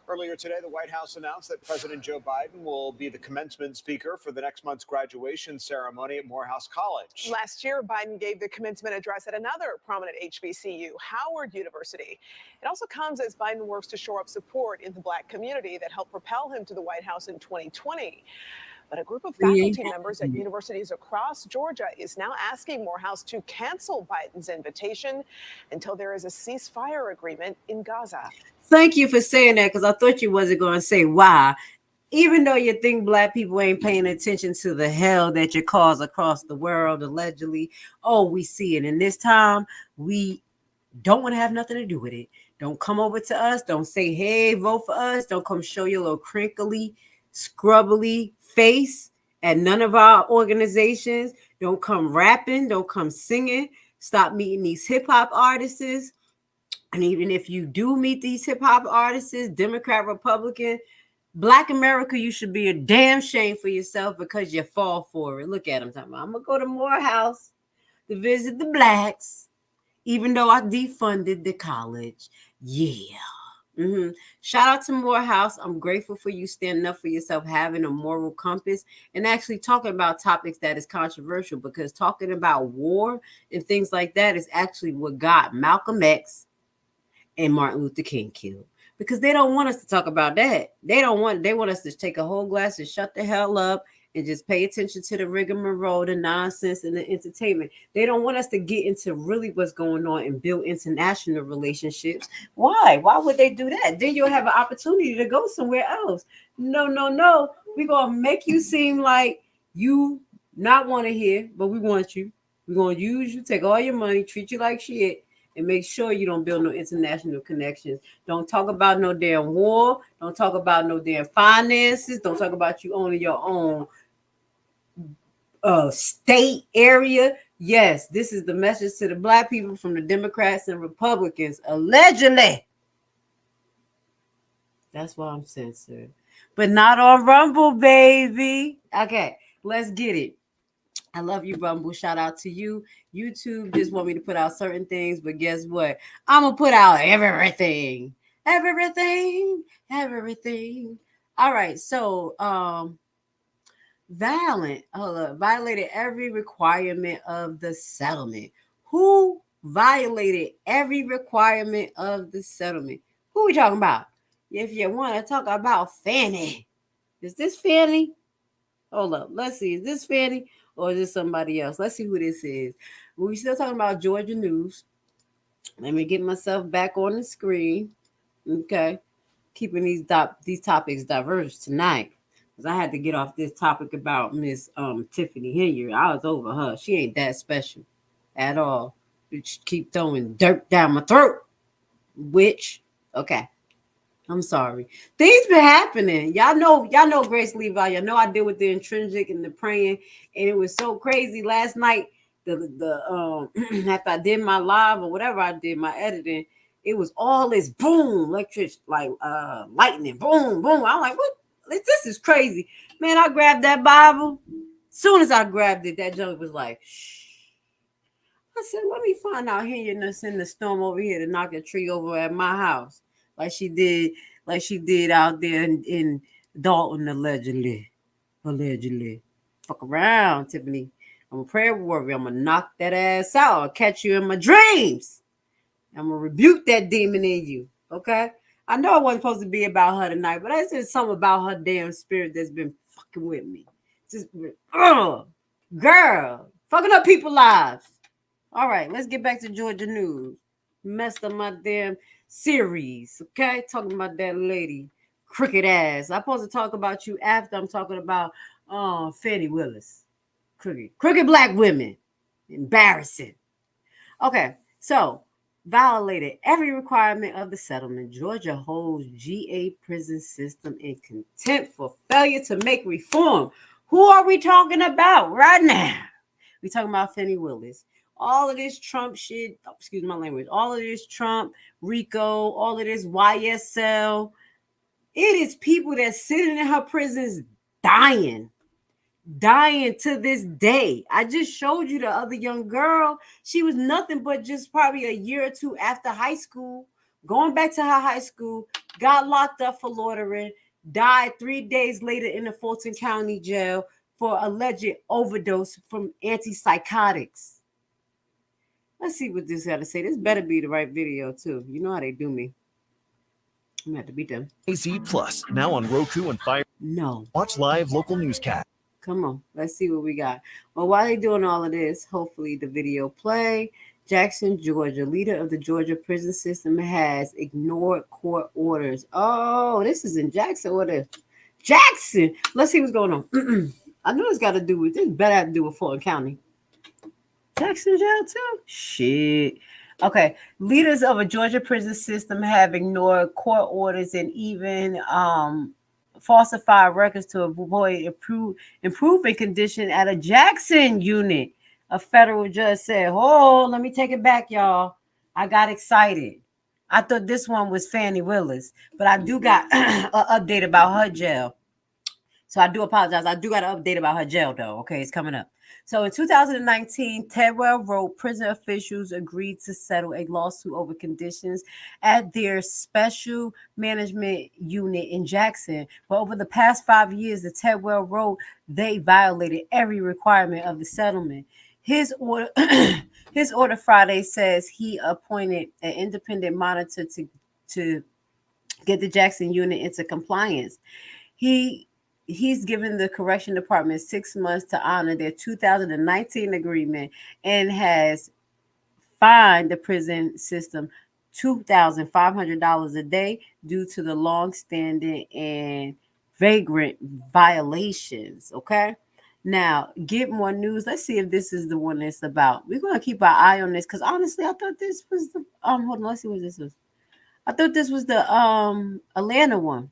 Earlier today, the White House announced that President Joe Biden will be the commencement speaker for the next month's graduation ceremony at Morehouse College. Last year, Biden gave the commencement address at another prominent HBCU, Howard University. It also comes as Biden works to shore up support in the Black community that helped propel him to the White House in 2020. But a group of faculty members at universities across Georgia is now asking Morehouse to cancel Biden's invitation until there is a ceasefire agreement in Gaza. Thank you for saying that, because I thought you wasn't going to say why. Even though you think Black people ain't paying attention to the hell that you cause across the world, allegedly, we see it. And this time, we don't want to have nothing to do with it. Don't come over to us. Don't say, hey, vote for us. Don't come show your little crinkly, scrubbly face at none of our organizations. Don't come rapping. Don't come singing. Stop meeting these hip-hop artists. And even if you do meet these hip-hop artists, Democrat, Republican, Black America, you should be a damn shame for yourself because you fall for it. Look at them talking about, I'm going to go to Morehouse to visit the Blacks, even though I defunded the college. Yeah. Shout out to Morehouse. I'm grateful for you standing up for yourself, having a moral compass, and actually talking about topics that is controversial, because talking about war and things like that is actually what got Malcolm X and Martin Luther King killed, because they don't want us to talk about that. They want us to take a whole glass and shut the hell up and just pay attention to the rigmarole, the nonsense, and the entertainment. They don't want us to get into really what's going on and build international relationships. Why? Why would they do that? Then you'll have an opportunity to go somewhere else. No. We're going to make you seem like you not want to hear, but we want you. We're going to use you, take all your money, treat you like shit, and make sure you don't build no international connections. Don't talk about no damn war. Don't talk about no damn finances. Don't talk about you owning your own state area. Yes, this is the message to the Black people from the Democrats and Republicans. Allegedly. That's why I'm censored. But not on Rumble, baby. Okay, let's get it. I love you, Rumble. Shout out to you. YouTube just want me to put out certain things, but guess what? I'm going to put out everything. Everything. All right, so violated every requirement of the settlement. Who violated every requirement of the settlement. Who we talking about? If you want to talk about Fanny, is this Fanny? Hold up. Let's see. Is this Fanny or is this somebody else? Let's see who this is. We're still talking about Georgia news. Let me get myself back on the screen. Okay. Keeping these topics diverse tonight. Because I had to get off this topic about Miss Tiffany Henry. I was over her. She ain't that special at all. Bitch keep throwing dirt down my throat. Witch. Okay. I'm sorry. Things been happening. Y'all know Grace Levi. Y'all know I deal with the intrinsic and the praying, and it was so crazy last night. The after I did my live or whatever I did, my editing, it was all this boom, electric, like lightning, boom, boom. I'm like, what? This is crazy, man. I grabbed that Bible. Soon as I grabbed it, that junk was like, shh. I said, let me find out here you're not sending the storm over here to knock a tree over at my house. Like she did out there in Dalton, allegedly. Fuck around, Tiffany. I'm a prayer warrior. I'm gonna knock that ass out. I'll catch you in my dreams. I'm gonna rebuke that demon in you. Okay? I know it wasn't supposed to be about her tonight, but that's just something about her damn spirit that's been fucking with me. Just girl, fucking up people's lives. All right, let's get back to Georgia news. Messed up my damn series, okay? Talking about that lady, crooked ass. I'm supposed to talk about you after I'm talking about Fannie Willis. Crooked black women. Embarrassing. Okay, so violated every requirement of the settlement. Georgia holds GA prison system in contempt for failure to make reform. Who are we talking about right now? We're talking about Fannie Willis. All of this Trump shit, excuse my language, all of this Trump, RICO, all of this YSL. It is people that's sitting in her prisons dying to this day. I just showed you the other young girl. She was nothing but just probably a year or two after high school, going back to her high school, got locked up for loitering, died 3 days later in the Fulton County jail for alleged overdose from antipsychotics. Let's see what this got to say. This better be the right video, too. You know how they do me. I'm going to have to beat them. AC Plus, now on Roku and Fire. No. Watch live local newscast. Come on. Let's see what we got. Well, while they're doing all of this, hopefully the video play. Jackson, Georgia. Leader of the Georgia prison system has ignored court orders. Oh, this is in Jackson. What a Jackson. Let's see what's going on. I know it's got to do with this. Better have to do with Fulton County. Jackson jail too? Shit. Okay. Leaders of a Georgia prison system have ignored court orders and even falsified records to avoid improving condition at a Jackson unit. A federal judge said, oh, let me take it back, y'all. I got excited. I thought this one was Fannie Willis, but I do got an update about her jail. So I do apologize. I do got an update about her jail, though. Okay, it's coming up. So in 2019, Tedwell Road prison officials agreed to settle a lawsuit over conditions at their special management unit in Jackson. But over the past 5 years, the Tedwell Road, they violated every requirement of the settlement. His order Friday says he appointed an independent monitor to get the Jackson unit into compliance. He's given the correction department 6 months to honor their 2019 agreement and has fined the prison system $2,500 a day due to the long-standing and vagrant violations. Okay. Now, get more news. Let's see if this is the one that's about. We're going to keep our eye on this because honestly, I thought this was the hold on, let's see what this is. I thought this was the Atlanta one.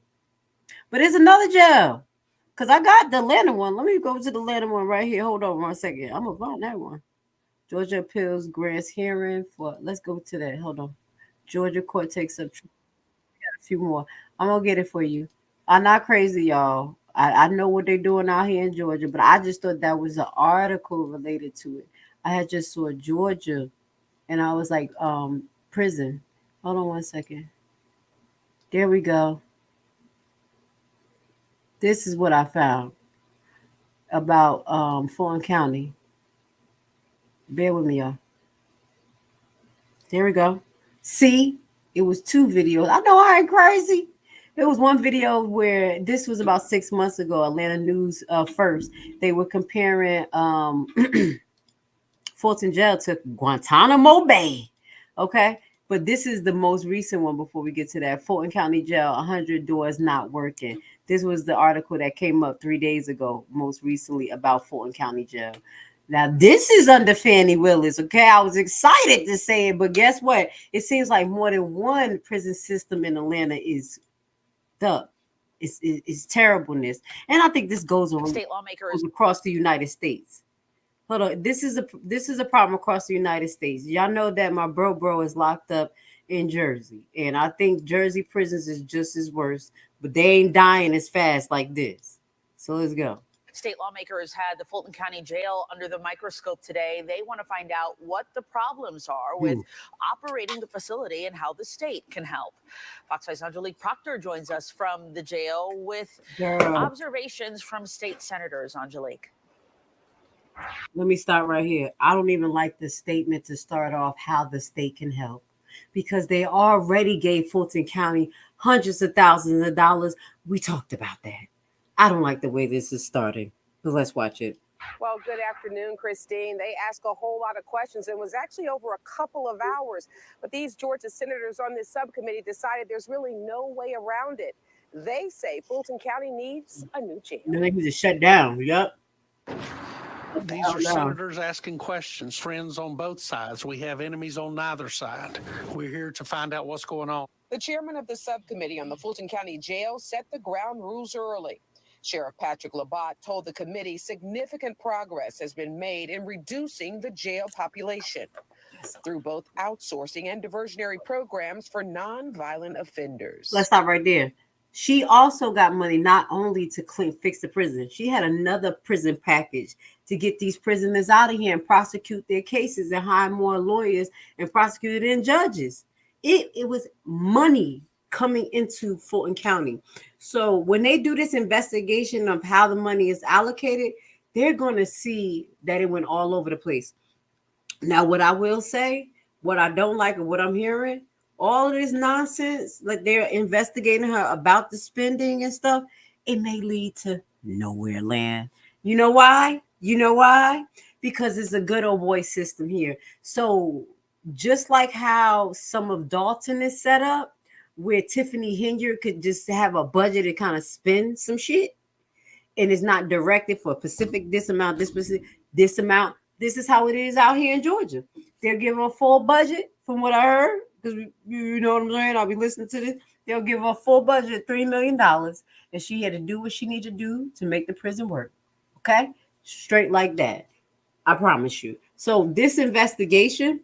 But it's another jail. Because I got the Atlanta one. Let me go to the Atlanta one right here. Hold on 1 second. I'm going to find that one. Georgia appeals grants hearing for, let's go to that. Hold on. Georgia court takes up a few more. I'm going to get it for you. I'm not crazy, y'all. I know what they're doing out here in Georgia, but I just thought that was an article related to it. I had just saw Georgia, and I was like, prison. Hold on 1 second. There we go. This is what I found about Fulton County. Bear with me, y'all. There we go. See, it was 2 videos. I know I ain't crazy. There was one video where this was about 6 months ago. Atlanta News First. They were comparing Fulton Jail to Guantanamo Bay. Okay. But this is the most recent one before we get to that. Fulton County Jail, 100 doors not working. This was the article that came up 3 days ago, most recently, about Fulton County Jail. Now, this is under Fannie Willis, okay? I was excited to say it, but guess what? It seems like more than one prison system in Atlanta is it's terribleness. And I think this goes on State lawmakers across the United States. Hold on. This is a problem across the United States. Y'all know that my bro is locked up in Jersey. And I think Jersey prisons is just as worse, but they ain't dying as fast like this. So let's go. State lawmakers had the Fulton County Jail under the microscope today. They want to find out what the problems are with operating the facility and how the state can help. Fox 5's Angelique Proctor joins us from the jail with observations from state senators. Angelique. Let me start right here. I don't even like the statement to start off how the state can help, because they already gave Fulton County hundreds of thousands of dollars. We talked about that. I don't like the way this is starting, but let's watch it. Well, good afternoon, Christine. They ask a whole lot of questions. It was actually over a couple of hours, but these Georgia senators on this subcommittee decided there's really no way around it. They say Fulton County needs a new jail. They need to shut down. Yep. These are senators asking questions, friends on both sides. We have enemies on neither side. We're here to find out what's going on. The chairman of the subcommittee on the Fulton County Jail set the ground rules early. Sheriff Patrick Labatt told the committee significant progress has been made in reducing the jail population through both outsourcing and diversionary programs for nonviolent offenders. Let's stop right there. She also got money not only to fix the prison. She had another prison package to get these prisoners out of here and prosecute their cases and hire more lawyers and prosecutors and judges. It was money coming into Fulton County. So when they do this investigation of how the money is allocated, they're going to see that it went all over the place. Now, what I will say, what I don't like and what I'm hearing, all of this nonsense, like they're investigating her about the spending and stuff, it may lead to nowhere land. You know why? Because it's a good old boy system here. So just like how some of Dalton is set up, where Tiffany Henry could just have a budget and kind of spend some shit, and it's not directed for Pacific, this amount, this specific, this amount. This is how it is out here in Georgia. They're giving a full budget, from what I heard, because you know what I'm saying. I'll be listening to this. They'll give her a full budget of $3 million, and she had to do what she needed to do to make the prison work. Okay, straight like that. I promise you. So this investigation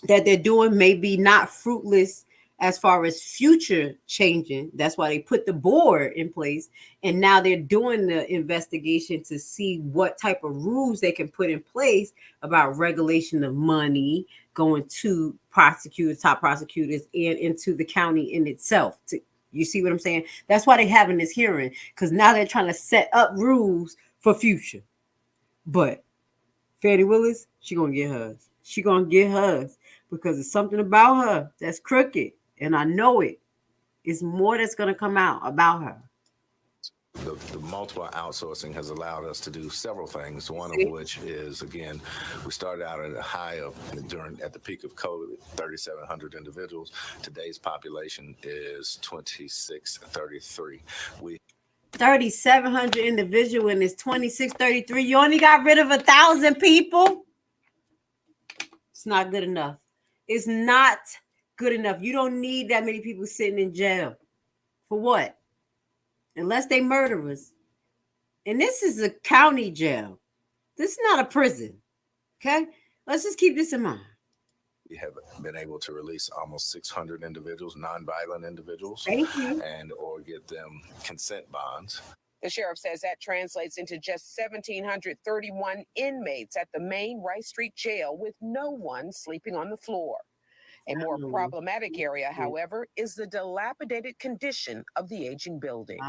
that they're doing may be not fruitless as far as future changing. That's why they put the board in place. And now they're doing the investigation to see what type of rules they can put in place about regulation of money going to prosecutors, top prosecutors, and into the county in itself. You see what I'm saying? That's why they're having this hearing, because now they're trying to set up rules for future. But Fannie Willis, she gonna get hers. She gonna get hers because it's something about her that's crooked. And I know it. It's more that's going to come out about her. The multiple outsourcing has allowed us to do several things. One of which is, again, we started out at a high of, at the peak of COVID, 3,700 individuals. Today's population is 2,633. 3,700 individual and it's 2,633. You only got rid of 1,000 people. It's not good enough. It's not good enough. You don't need that many people sitting in jail. For what? Unless they murderers. And this is a county jail. This is not a prison. Okay? Let's just keep this in mind. We have been able to release almost 600 individuals, nonviolent individuals, and or get them consent bonds. The sheriff says that translates into just 1,731 inmates at the main Rice Street jail with no one sleeping on the floor. A more problematic area, however, is the dilapidated condition of the aging building.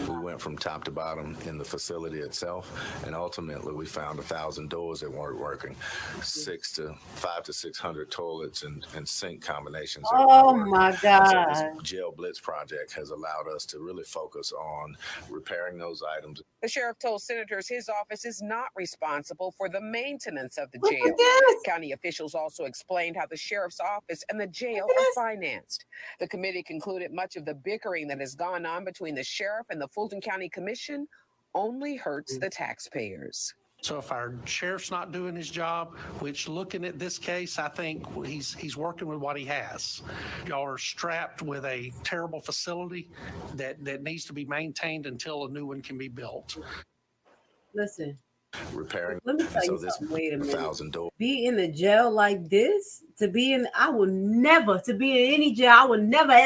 We went from top to bottom in the facility itself, and ultimately we found 1,000 doors that weren't working, 500 to 600 toilets and sink combinations. Oh my God. So this jail blitz project has allowed us to really focus on repairing those items. The sheriff told senators his office is not responsible for the maintenance of the Look jail. at this. County officials also explained how the sheriff's office and the jail are financed. The committee concluded much of the bickering that has gone on between the sheriff and the Fulton County Commission only hurts the taxpayers. So if our sheriff's not doing his job, which looking at this case, I think he's working with what he has. Y'all are strapped with a terrible facility that needs to be maintained until a new one can be built. Listen. Repairing. Let me tell you this something. Wait a minute. 1,000 doors. Be in the jail like this, to be in any jail, I would never,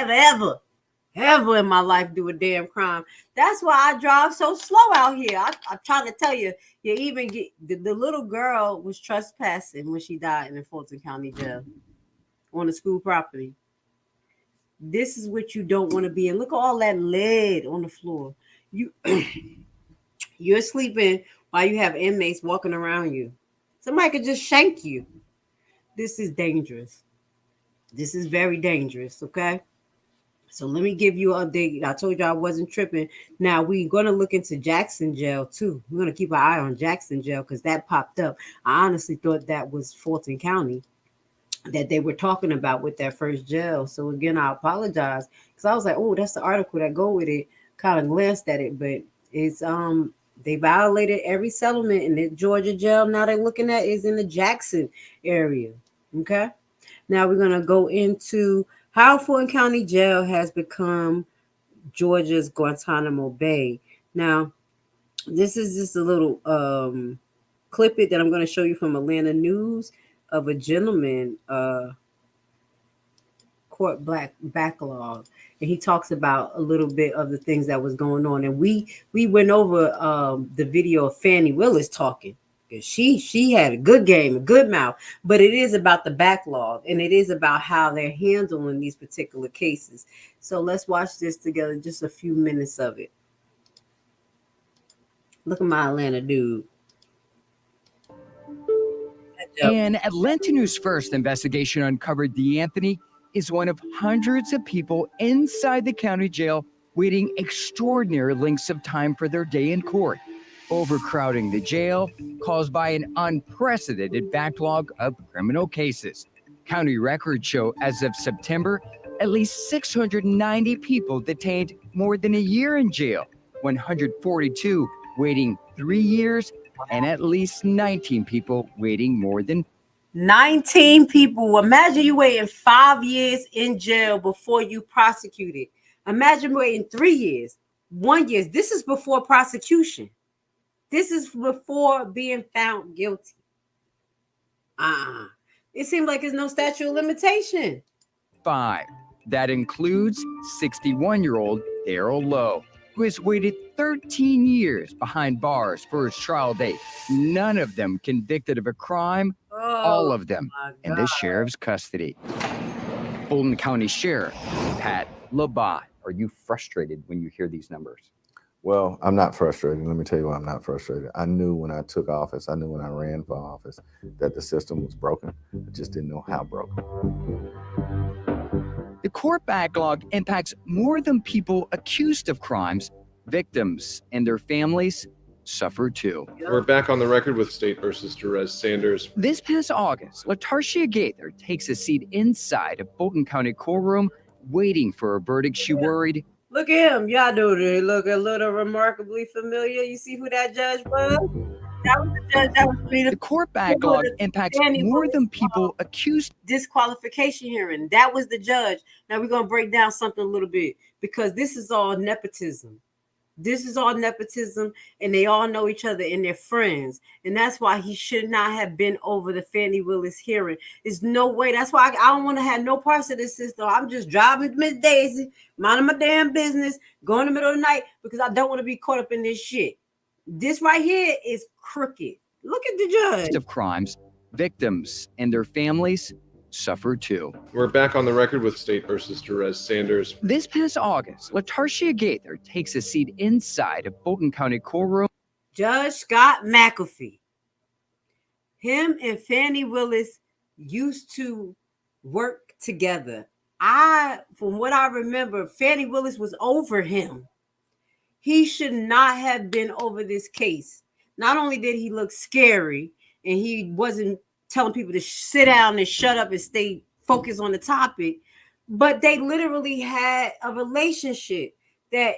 ever in my life do a damn crime. That's why I drive so slow out here. I'm trying to tell you, you even get the little girl was trespassing when she died in the Fulton County Jail on the school property. This is what you don't want to be in. Look at all that lead on the floor. You're sleeping while you have inmates walking around you. Somebody could just shank you. This is dangerous. This is very dangerous, okay? So let me give you an update. I told you I wasn't tripping. Now we're going to look into Jackson Jail too. We're going to keep an eye on Jackson Jail because that popped up. I honestly thought that was Fulton County that they were talking about with that first jail. So again, I apologize because I was like, oh, that's the article that go with it. Kind of glanced at it, but it's they violated every settlement in the Georgia jail. Now they're looking at is in the Jackson area. Okay. Now we're going to go into how Fulton County Jail has become Georgia's Guantanamo Bay. Now, this is just a little clip that I'm going to show you from Atlanta News of a gentleman court backlog. And he talks about a little bit of the things that was going on. And we went over the video of Fannie Willis talking. She had a good game, a good mouth, but it is about the backlog and it is about how they're handling these particular cases. So let's watch this together, just a few minutes of it. Look at my Atlanta dude. An Atlanta News First investigation uncovered DeAnthony is one of hundreds of people inside the county jail waiting extraordinary lengths of time for their day in court. Overcrowding the jail caused by an unprecedented backlog of criminal cases. County records show as of September, at least 690 people detained more than a year in jail, 142 waiting 3 years, and at least 19 people waiting more than 19 people. Imagine you waiting 5 years in jail before you prosecuted. Imagine waiting 3 years, 1 year. This is before prosecution. This is before being found guilty. It seems like there's no statute of limitation. 5. That includes 61-year-old Daryl Lowe, who has waited 13 years behind bars for his trial date. None of them convicted of a crime, all of them in the sheriff's custody. Fulton County Sheriff Pat Labat. Are you frustrated when you hear these numbers? Well, I'm not frustrated. Let me tell you why I'm not frustrated. I knew when I took office, I knew when I ran for office that the system was broken. I just didn't know how broken. The court backlog impacts more than people accused of crimes. Victims and their families suffer too. We're back on the record with State versus Jerez Sanders. This past August, Latarcia Gaither takes a seat inside a Fulton County courtroom waiting for a verdict. She worried. Look at him. Y'all do they look a little remarkably familiar. You see who that judge was? That was the judge that was the court backlog impacts more than people accused. Disqualification hearing. That was the judge. Now we're going to break down something a little bit because this is all nepotism. This is all nepotism, and they all know each other and they're friends. And that's why he should not have been over the Fannie Willis hearing. There's no way. That's why I don't want to have no parts of this system. I'm just driving Miss Daisy, minding my damn business, going in the middle of the night because I don't want to be caught up in this shit. This right here is crooked. Look at the judge. Of crimes, victims and their families suffered too. We're back on the record with State versus Jerez Sanders. This past August, Latarcia Gaither takes a seat inside a Fulton County courtroom. Judge Scott McAfee. Him and Fannie Willis used to work together. From what I remember, Fannie Willis was over him. He should not have been over this case. Not only did he look scary and he wasn't telling people to sit down and shut up and stay focused on the topic, but they literally had a relationship that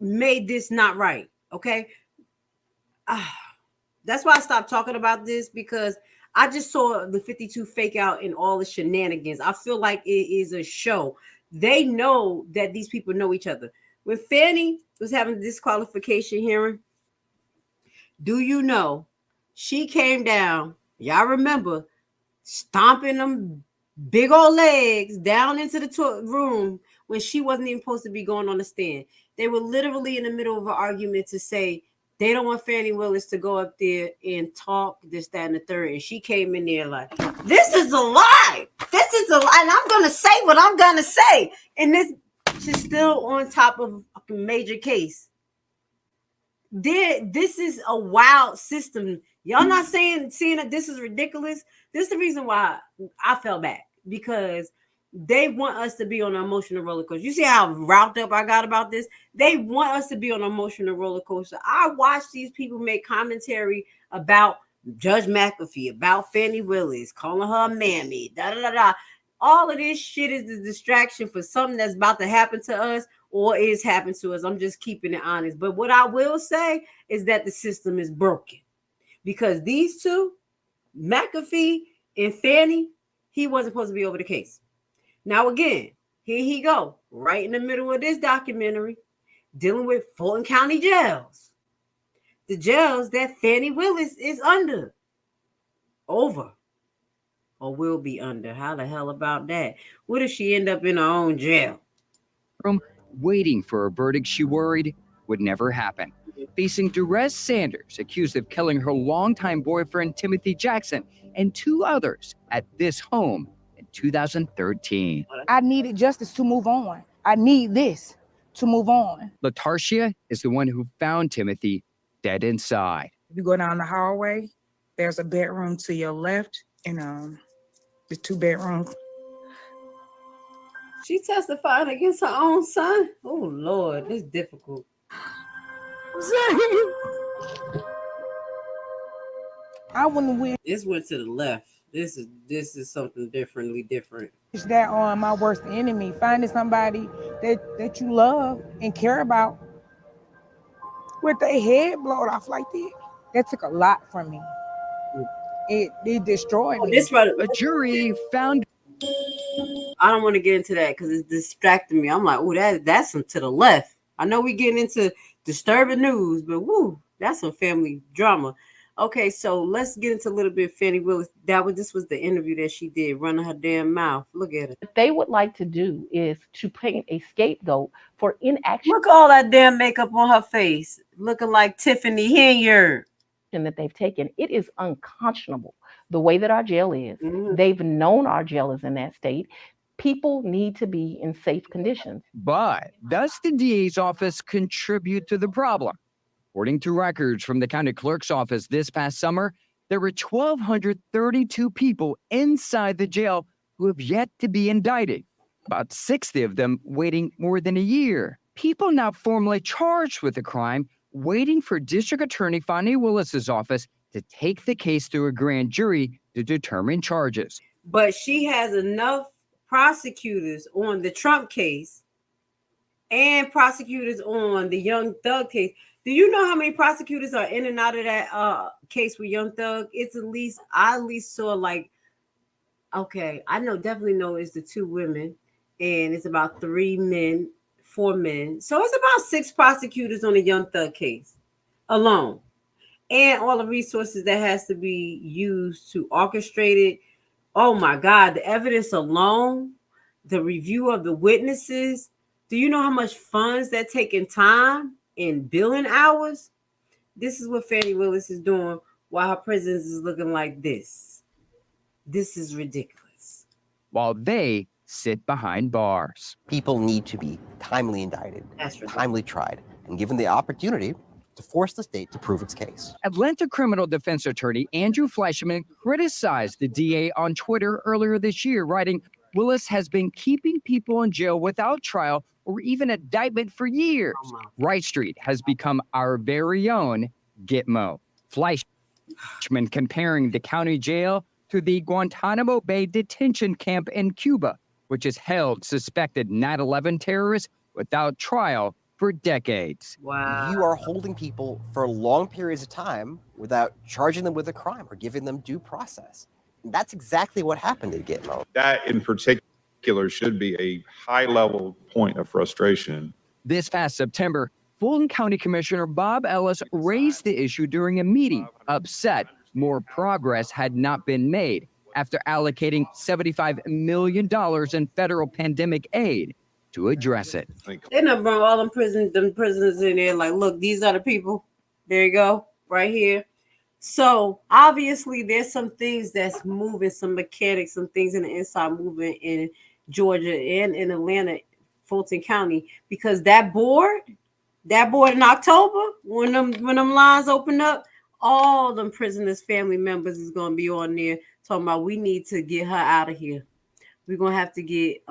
made this not right. Okay. That's why I stopped talking about this, because I just saw the 52 fake out and all the shenanigans. I feel like it is a show. They know that these people know each other. When Fannie was having the disqualification hearing, do you know she came down, y'all remember, stomping them big old legs down into the room when she wasn't even supposed to be going on the stand. They were literally in the middle of an argument to say they don't want Fannie Willis to go up there and talk this, that, and the third. And she came in there like, this is a lie. This is a lie. And I'm going to say what I'm going to say. And she's still on top of a major case. This is a wild system. Y'all not seeing that this is ridiculous? This is the reason why I fell back, because they want us to be on an emotional roller coaster. You see how wrapped up I got about this? They want us to be on an emotional roller coaster. I watched these people make commentary about Judge McAfee, about Fannie Willis, calling her a mammy, da-da-da-da. All of this shit is a distraction for something that's about to happen to us or is happening to us. I'm just keeping it honest. But what I will say is that the system is broken, because these two, McAfee and Fannie, he wasn't supposed to be over the case. Now, again, here he go, right in the middle of this documentary, dealing with Fulton County jails. The jails that Fannie Willis is under. Over. Or will be under. How the hell about that? What if she end up in her own jail? Waiting for a verdict she worried would never happen. Facing Jerez Sanders, accused of killing her longtime boyfriend, Timothy Jackson, and 2 others at this home in 2013. I needed justice to move on. I need this to move on. Latarcia is the one who found Timothy dead inside. You go down the hallway, there's a bedroom to your left, and the 2 bedrooms. She testifying against her own son? Oh, Lord, this is difficult. I wouldn't wish this went to the left. This is something different. that on my worst enemy. Finding somebody that you love and care about with their head blown off like that took a lot from me. It destroyed me. A jury found. I don't want to get into that because it's distracting me. I'm like, oh, that's some to the left. I know we're getting into disturbing news, but woo, that's some family drama. Okay, so let's get into a little bit of Fannie Willis. This was the interview that she did, running her damn mouth. Look at it. What they would like to do is to paint a scapegoat for inaction. Look at all that damn makeup on her face, looking like Tiffany Henyard. That they've taken. It is unconscionable the way that our jail is. They've known our jail is in that state. People need to be in safe conditions. But does the DA's office contribute to the problem? According to records from the county clerk's office this past summer, there were 1,232 people inside the jail who have yet to be indicted, about 60 of them waiting more than a year. People now formally charged with the crime, waiting for District Attorney Fannie Willis's office to take the case to a grand jury to determine charges. But she has enough prosecutors on the Trump case and prosecutors on the Young Thug case. Do you know how many prosecutors are in and out of that case with Young Thug? It's I at least saw like, okay, I definitely know it's the 2 women and it's about 3 men, 4 men. So it's about 6 prosecutors on the Young Thug case alone. And all the resources that has to be used to orchestrate it. Oh my God, the evidence alone, the review of the witnesses. Do you know how much funds that taking time and billing hours? This is what Fannie Willis is doing while her presence is looking like this. This is ridiculous. while they sit behind bars. People need to be timely indicted, timely tried, and given the opportunity to force the state to prove its case. Atlanta criminal defense attorney Andrew Fleischman criticized the DA on Twitter earlier this year, writing, "Willis has been keeping people in jail without trial or even indictment for years. Wright Street has become our very own Gitmo." Fleischman comparing the county jail to the Guantanamo Bay detention camp in Cuba, which has held suspected 9/11 terrorists without trial for decades. Wow. You are holding people for long periods of time without charging them with a crime or giving them due process. And that's exactly what happened at Gitmo. That in particular should be a high-level point of frustration. This past September, Fulton County Commissioner Bob Ellis raised the issue during a meeting, upset more progress had not been made after allocating $75 million in federal pandemic aid to address it. They done brought all them prisoners in there. Like, look, these are the people. There you go, right here. So obviously, there's some things that's moving, some mechanics, some things in the inside moving in Georgia and in Atlanta, Fulton County, because that board in October, when them lines open up, all them prisoners' family members is gonna be on there talking about we need to get her out of here. We're gonna have to get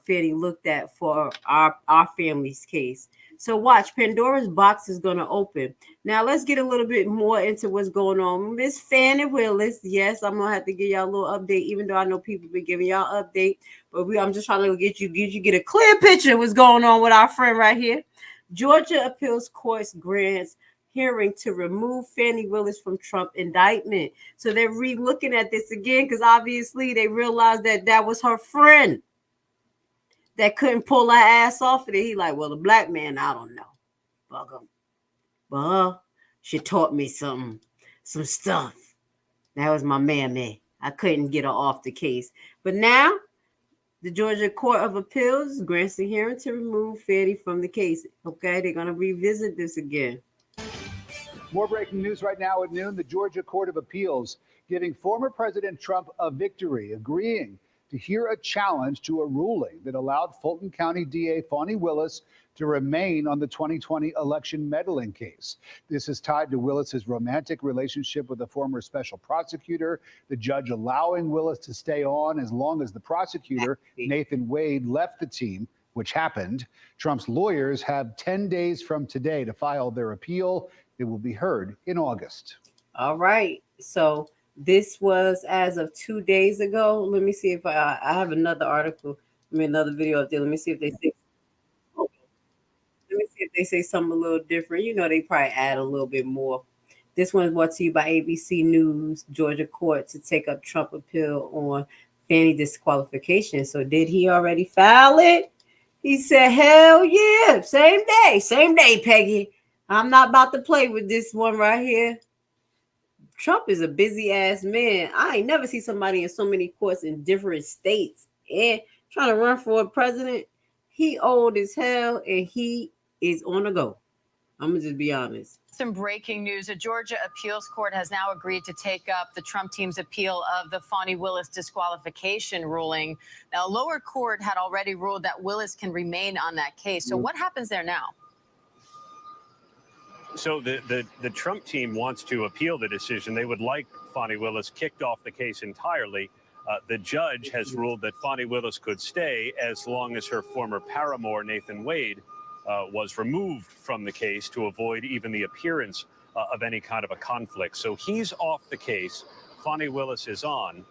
Fanny looked at for our family's case. So watch, Pandora's box is gonna open. Now let's get a little bit more into what's going on. Miss Fannie Willis, yes, I'm gonna have to give y'all a little update, even though I know people been giving y'all update, but I'm just trying to get a clear picture of what's going on with our friend right here. Georgia Appeals Court grants hearing to remove Fannie Willis from Trump indictment. So they're re-looking at this again because obviously they realized that was her friend that couldn't pull her ass off of it. He like, well, the black man, I don't know. Bug him. But she taught me some stuff. That was my man. I couldn't get her off the case. But now the Georgia Court of Appeals grants the hearing to remove Fannie from the case. Okay, they're going to revisit this again. More breaking news right now at noon. The Georgia Court of Appeals giving former President Trump a victory, agreeing to hear a challenge to a ruling that allowed Fulton County DA Fani Willis to remain on the 2020 election meddling case. This is tied to Willis's romantic relationship with a former special prosecutor, the judge allowing Willis to stay on as long as the prosecutor, Nathan Wade, left the team, which happened. Trump's lawyers have 10 days from today to file their appeal. It will be heard in August. All right. So this was as of 2 days ago. Let me see if I have another article. Another video up there. Let me see if they say. Let me see if they say something a little different. You know, they probably add a little bit more. This one is brought to you by ABC News. Georgia court to take up Trump appeal on Fannie disqualification. So did he already file it? He said, hell yeah. Same day, Peggy. I'm not about to play with this one right here. Trump is a busy ass man. I ain't never seen somebody in so many courts in different states and trying to run for a president. He old as hell and he is on the go. I'm gonna just be honest. Some breaking news. A Georgia appeals court has now agreed to take up the Trump team's appeal of the Fani Willis disqualification ruling. Now, lower court had already ruled that Willis can remain on that case. So what happens there now? So the Trump team wants to appeal the decision. They would like Fani Willis kicked off the case entirely. The judge has ruled that Fani Willis could stay as long as her former paramour, Nathan Wade, was removed from the case to avoid even the appearance of any kind of a conflict. So he's off the case. Fani Willis is on.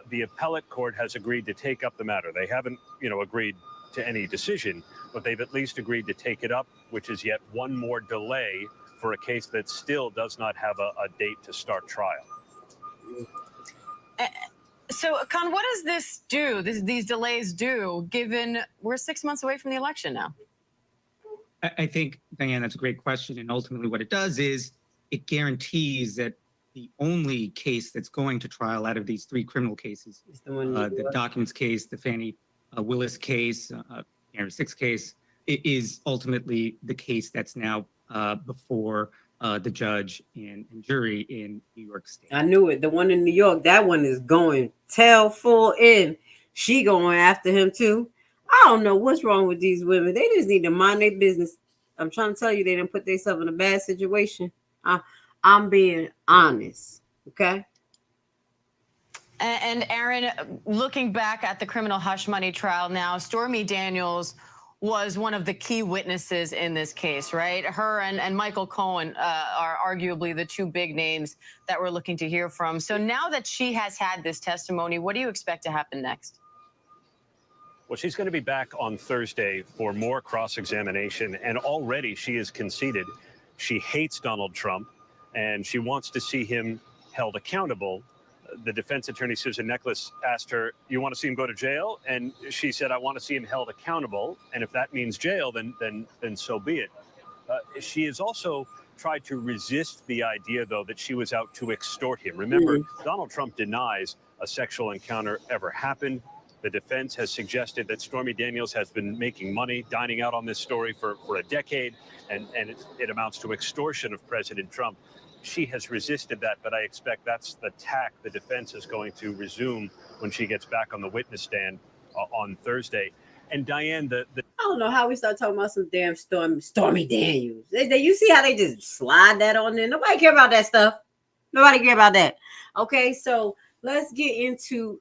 The appellate court has agreed to take up the matter. They haven't, agreed to any decision, but they've at least agreed to take it up, which is yet one more delay for a case that still does not have a date to start trial. So, Con, what does this do, these delays do, given we're 6 months away from the election now? I think, Diane, that's a great question. And ultimately what it does is it guarantees that the only case that's going to trial out of these three criminal cases, the documents case, the Fani Willis case, January 6th case, is ultimately the case that's now before the judge and jury in New York State. I knew it. The one in New York, that one is going tail full in. She going after him too. I don't know what's wrong with these women. They just need to mind their business. I'm trying to tell you, they didn't put themselves in a bad situation. I'm being honest. Okay. And Aaron, looking back at the criminal hush money trial now, Stormy Daniels was one of the key witnesses in this case, right? Her and Michael Cohen are arguably the two big names that we're looking to hear from. So now that she has had this testimony, what do you expect to happen next? Well, she's going to be back on Thursday for more cross-examination, and already she has conceded she hates Donald Trump and she wants to see him held accountable. The defense attorney, Susan Neckles, asked her, "You want to see him go to jail?" And she said, "I want to see him held accountable. And if that means jail, then so be it." She has also tried to resist the idea, though, that she was out to extort him. Remember, Donald Trump denies a sexual encounter ever happened. The defense has suggested that Stormy Daniels has been making money, dining out on this story for a decade, and it amounts to extortion of President Trump. She has resisted that, but I expect that's the tack the defense is going to resume when she gets back on the witness stand on Thursday. And Diane, I don't know how we start talking about some damn Stormy Daniels. You see how they just slide that on there? Nobody care about that stuff. Nobody care about that. Okay, so let's get into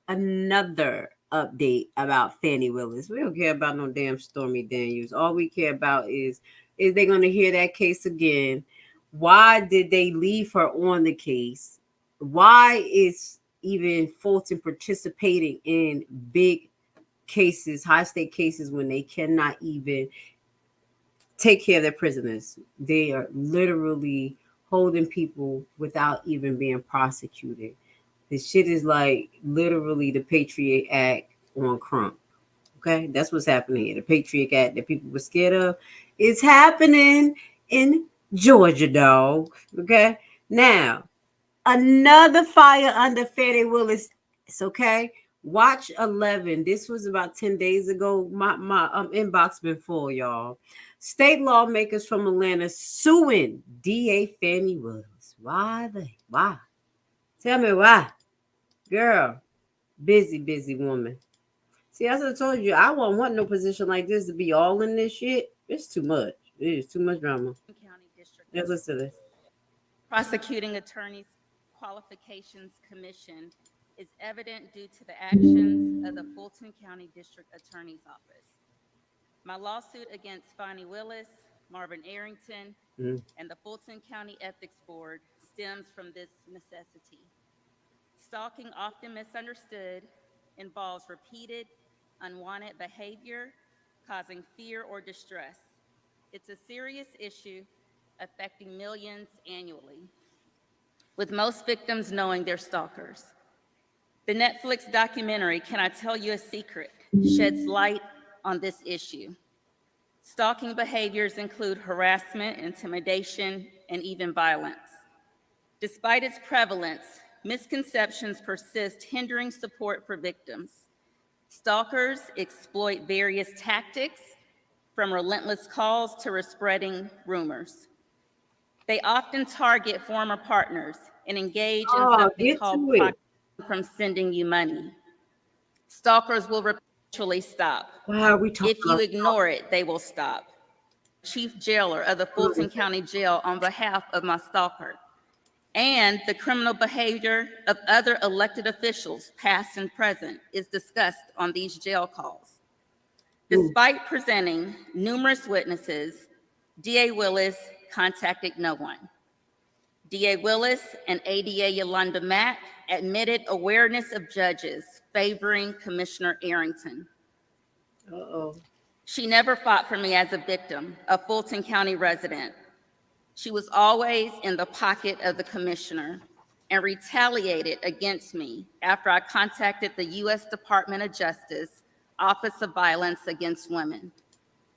another update about Fani Willis. We don't care about no damn Stormy Daniels. All we care about is they going to hear that case again? Why did they leave her on the case? Why is even Fulton participating in big cases, high stake cases, when they cannot even take care of their prisoners? They are literally holding people without even being prosecuted. This shit is like literally the Patriot Act on Trump. Okay, that's what's happening here. The Patriot Act that people were scared of is happening in Georgia, dog. Okay, now another fire under Fani Willis. It's okay. Watch 11. This was about 10 days ago. My inbox been full, y'all. State lawmakers from Atlanta suing DA Fani Willis. Why? Tell me why. Girl, busy woman. See, as I told you, I won't want no position like this to be all in this shit. It's too much. It is too much drama. Let's listen to this. Prosecuting Attorneys Qualifications Commission is evident due to the actions of the Fulton County District Attorney's Office. My lawsuit against Fani Willis, Marvin Arrington, and the Fulton County Ethics Board stems from this necessity. Stalking, often misunderstood, involves repeated, unwanted behavior causing fear or distress. It's a serious issue affecting millions annually, with most victims knowing they're stalkers. The Netflix documentary, Can I Tell You a Secret?, sheds light on this issue. Stalking behaviors include harassment, intimidation, and even violence. Despite its prevalence, misconceptions persist, hindering support for victims. Stalkers exploit various tactics, from relentless calls to spreading rumors. They often target former partners and engage in something called proxy from sending you money. Stalkers will eventually stop. If you ignore it, they will stop. Chief Jailer of the Fulton County Jail on behalf of my stalker, and the criminal behavior of other elected officials, past and present, is discussed on these jail calls. Despite presenting numerous witnesses, DA Willis contacted no one. DA Willis and ADA Yolanda Mack admitted awareness of judges favoring Commissioner Arrington. She never fought for me as a victim, a Fulton County resident. She was always in the pocket of the commissioner and retaliated against me after I contacted the U.S. Department of Justice Office of Violence Against Women,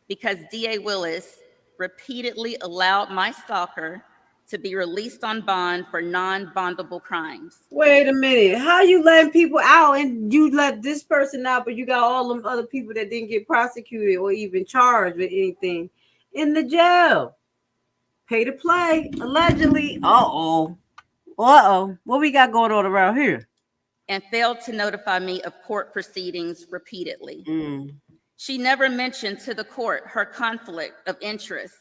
because DA Willis repeatedly allowed my stalker to be released on bond for non-bondable crimes. Wait a minute. How you letting people out and you let this person out, but you got all them other people that didn't get prosecuted or even charged with anything in the jail? Pay to play, allegedly. What we got going on around here? and failed to notify me of court proceedings repeatedly. Mm. She never mentioned to the court her conflict of interest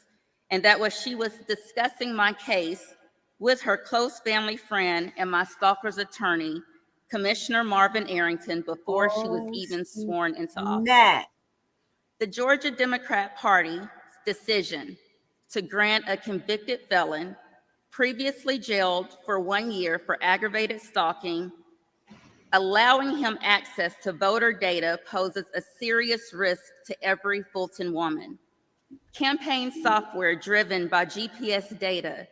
and that she was discussing my case with her close family friend and my stalker's attorney, Commissioner Marvin Arrington, before she was even sworn into office. The Georgia Democrat Party's decision to grant a convicted felon previously jailed for 1 year for aggravated stalking, allowing him access to voter data poses a serious risk to every Fulton woman. Campaign software driven by GPS data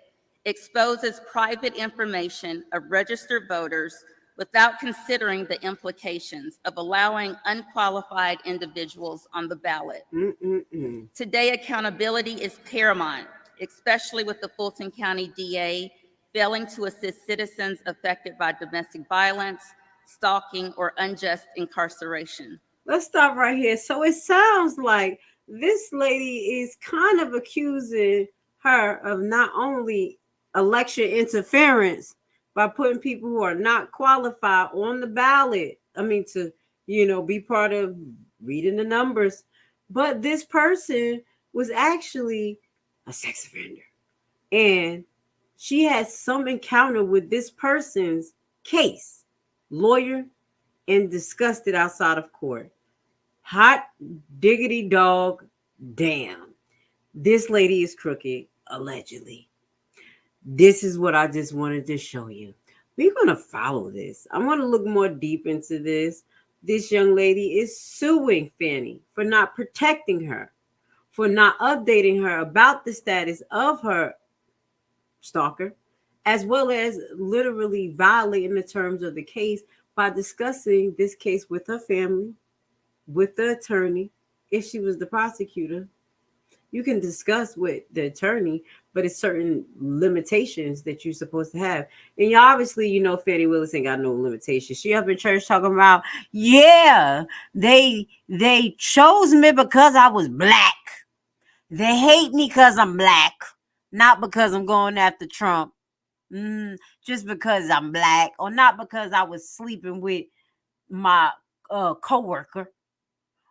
exposes private information of registered voters without considering the implications of allowing unqualified individuals on the ballot. Today, accountability is paramount, especially with the Fulton County DA failing to assist citizens affected by domestic violence, stalking, or unjust incarceration. Let's stop right here. So it sounds like this lady is kind of accusing her of not only election interference by putting people who are not qualified on the ballot. I mean, to, be part of reading the numbers. But this person was actually a sex offender. And she had some encounter with this person's case, lawyer, and discussed it outside of court. Hot diggity dog, damn. This lady is crooked, allegedly. This is what I just wanted to show you. We're going to follow this. I'm going to look more deep into this. This young lady is suing Fannie for not protecting her, for not updating her about the status of her stalker, as well as literally violating the terms of the case by discussing this case with her family, with the attorney. If she was the prosecutor, you can discuss with the attorney, but it's certain limitations that you're supposed to have. And you obviously, Fannie Willis ain't got no limitations. She up in church talking about, they chose me because I was black. They hate me because I'm black, not because I'm going after Trump. Just because I'm black, or not because I was sleeping with my coworker.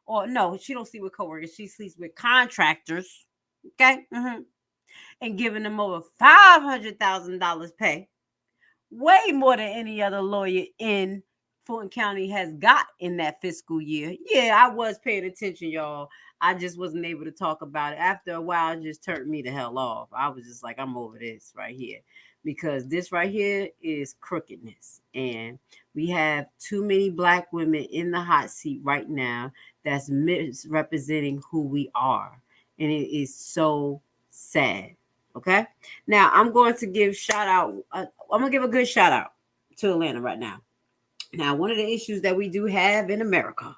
Or no, she don't sleep with coworkers. She sleeps with contractors. Okay. And giving them over $500,000 pay. Way more than any other lawyer in Fulton County has got in that fiscal year. Yeah, I was paying attention, y'all. I just wasn't able to talk about it. After a while, it just turned me the hell off. I was just like, I'm over this right here. Because this right here is crookedness. And we have too many black women in the hot seat right now that's misrepresenting who we are. And it is so sad. Okay? Now, I'm going to give I'm going to give a good shout out to Atlanta right now. Now, one of the issues that we do have in America,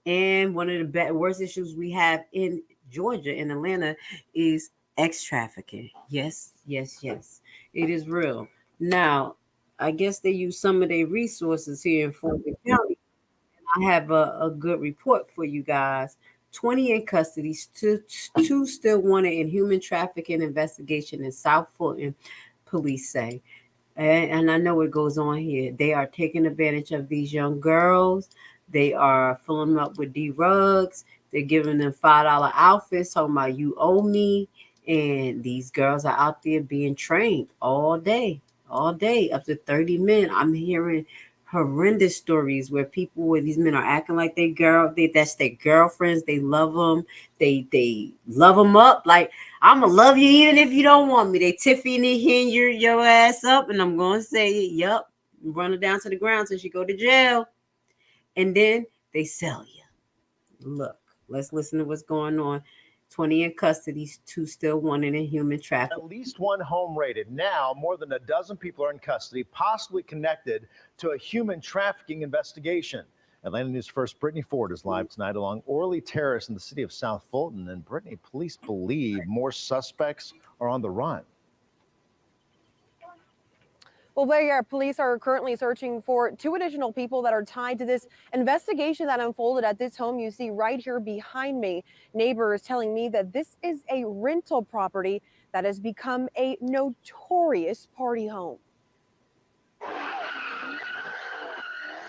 and one of the worst issues we have in Georgia, in Atlanta, is sex trafficking. Yes. It is real. Now, I guess they use some of their resources here in Fulton County. I have a good report for you guys. 20 in custody, two still wanted in human trafficking investigation in South Fulton, police say. And I know it goes on here. They are taking advantage of these young girls. They are filling them up with D-rugs. They're giving them $5 outfits, talking about you owe me. And these girls are out there being trained all day, up to 30 men. I'm hearing horrendous stories where these men are acting like that's their girlfriends. They love them. They love them up. Like, I'm going to love you even if you don't want me. They Tiffany your ass up. And I'm going to say, yup, run her down to the ground till she go to jail. And then they sell you. Look, let's listen to what's going on. 20 in custody, 2 still wanted in human trafficking. At least one home raided. Now, more than a dozen people are in custody, possibly connected to a human trafficking investigation. Atlanta News First Brittany Ford is live tonight along Orly Terrace in the city of South Fulton. And Brittany, police believe more suspects are on the run. Well, police are currently searching for 2 additional people that are tied to this investigation that unfolded at this home you see right here behind me. Neighbors telling me that this is a rental property that has become a notorious party home.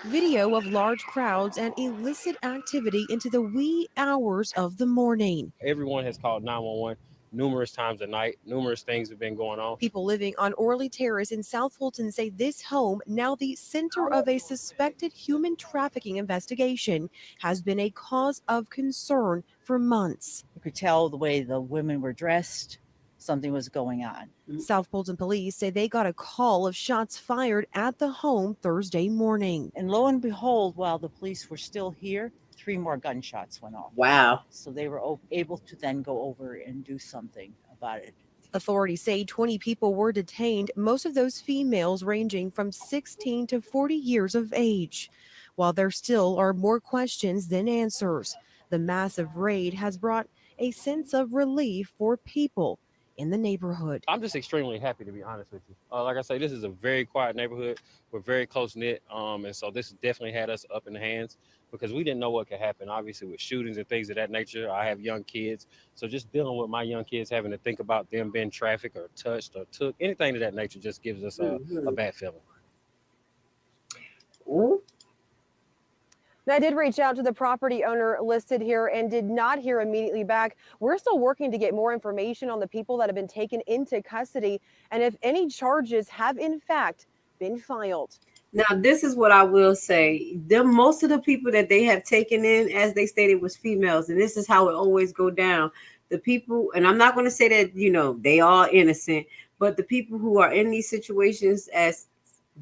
Video of large crowds and illicit activity into the wee hours of the morning. Everyone has called 911 numerous times a night. Numerous things have been going on. People living on Orley Terrace in South Fulton say this home, now the center of a suspected human trafficking investigation, has been a cause of concern for months. You could tell the way the women were dressed, something was going on. South Fulton police say they got a call of shots fired at the home Thursday morning. And lo and behold, while the police were still here, 3 more gunshots went off. Wow. So they were able to then go over and do something about it. Authorities say 20 people were detained, most of those females ranging from 16 to 40 years of age. While there still are more questions than answers, the massive raid has brought a sense of relief for people in the neighborhood. I'm just extremely happy, to be honest with you. Like I say, this is a very quiet neighborhood. We're very close knit, and so this definitely had us up in the hands because we didn't know what could happen. Obviously, with shootings and things of that nature, I have young kids, so just dealing with my young kids, having to think about them being trafficked or touched or took, anything of that nature, just gives us a bad feeling. Ooh. I did reach out to the property owner listed here and did not hear immediately back. We're still working to get more information on the people that have been taken into custody and if any charges have in fact been filed. Now, this is what I will say. Most of the people that they have taken in, as they stated, was females. And this is how it always go down. The people, and I'm not going to say that, they are innocent, but the people who are in these situations as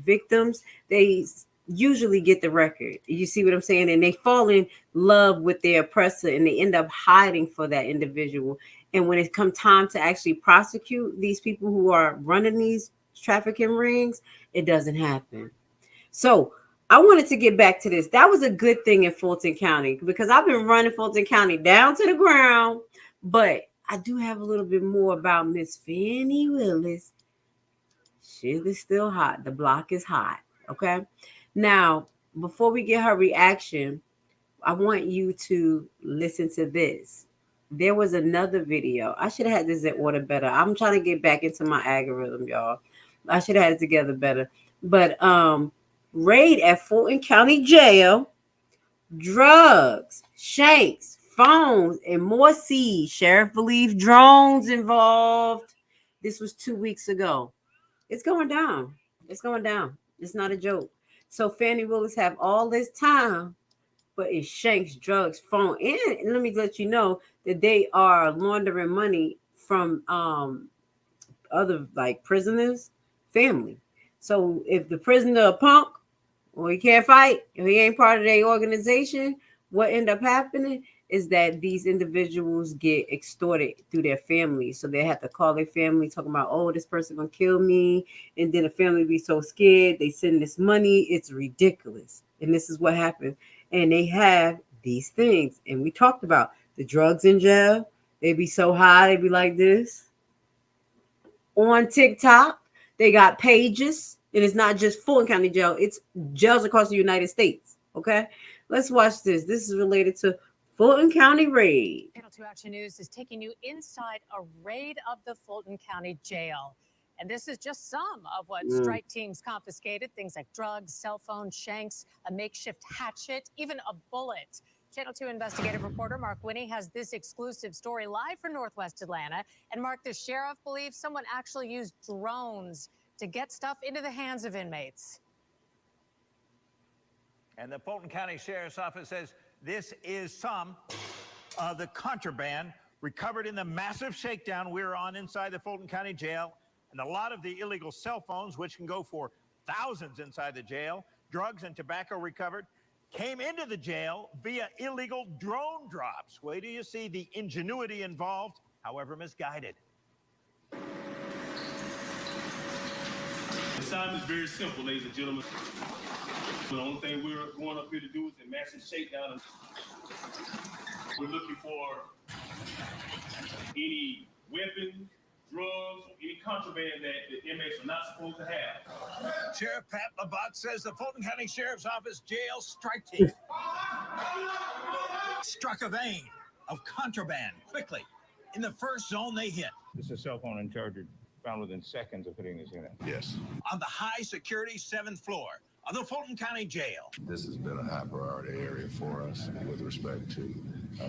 victims, they usually get the record. You see what I'm saying? And they fall in love with their oppressor and they end up hiding for that individual. And when it comes time to actually prosecute these people who are running these trafficking rings, it doesn't happen. So I wanted to get back to this. That was a good thing in Fulton County because I've been running Fulton County down to the ground, but I do have a little bit more about Miss Fannie Willis. She's still hot. The block is hot. Okay. Now, before we get her reaction, I want you to listen to this. There was another video. I should have had this in order better. I'm trying to get back into my algorithm, y'all. I should have had it together better. But raid at Fulton County Jail, drugs, shanks, phones, and more seized. Sheriff believes drones involved. This was 2 weeks ago. It's going down. It's going down. It's not a joke. So Fannie Willis have all this time, but it shanks, drugs, phone. And let me let you know that they are laundering money from other like prisoners' family. So if the prisoner a punk or he can't fight, or he ain't part of their organization, what end up happening is that these individuals get extorted through their families. So they have to call their family talking about, oh, this person gonna kill me. And then the family be so scared, they send this money. It's ridiculous. And this is what happens. And they have these things. And we talked about the drugs in jail. They be so high, they be like this. On TikTok, they got pages. And it's not just Fulton County Jail. It's jails across the United States. Okay? Let's watch this. This is related to Fulton County raid. Channel 2 Action News is taking you inside a raid of the Fulton County Jail. And this is just some of what strike teams confiscated. Things like drugs, cell phones, shanks, a makeshift hatchet, even a bullet. Channel 2 investigative reporter Mark Winnie has this exclusive story live from Northwest Atlanta. And Mark, the sheriff believes someone actually used drones to get stuff into the hands of inmates. And the Fulton County Sheriff's Office says this is some of the contraband recovered in the massive shakedown we're on inside the Fulton County Jail. And a lot of the illegal cell phones, which can go for thousands inside the jail, drugs and tobacco recovered, came into the jail via illegal drone drops. Wait till you see the ingenuity involved, however misguided. The assignment is very simple, ladies and gentlemen. The only thing we're going up here to do is a massive shakedown. We're looking for any weapons, drugs, or any contraband that the inmates are not supposed to have. Sheriff Pat Labatt says the Fulton County Sheriff's Office jail strike team struck a vein of contraband quickly in the first zone they hit. This is a cell phone and charger found within seconds of hitting this unit. Yes. On the high security 7th floor of the Fulton County Jail. This has been a high priority area for us with respect to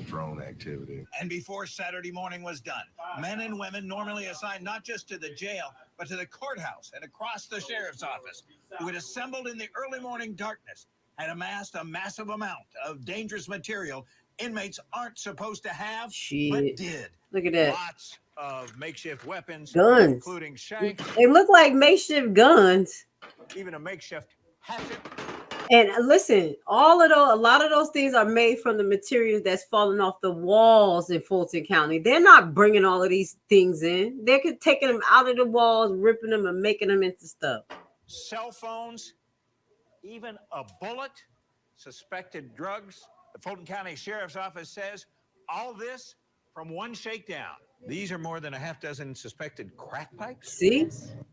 drone activity. And before Saturday morning was done, men and women normally assigned not just to the jail, but to the courthouse and across the sheriff's office, who had assembled in the early morning darkness, had amassed a massive amount of dangerous material inmates aren't supposed to have, but did. Look at that. Lots of makeshift weapons, Guns. including shanks, They look like makeshift guns. even a makeshift hatchet. And listen, all of those, a lot of those things are made from the materials that's falling off the walls in Fulton County. They're not bringing all of these things in. They're taking them out of the walls, ripping them, and making them into stuff. Cell phones, even a bullet, suspected drugs. The Fulton County Sheriff's Office says all this from one shakedown. These are more than a half dozen suspected crack pipes. See?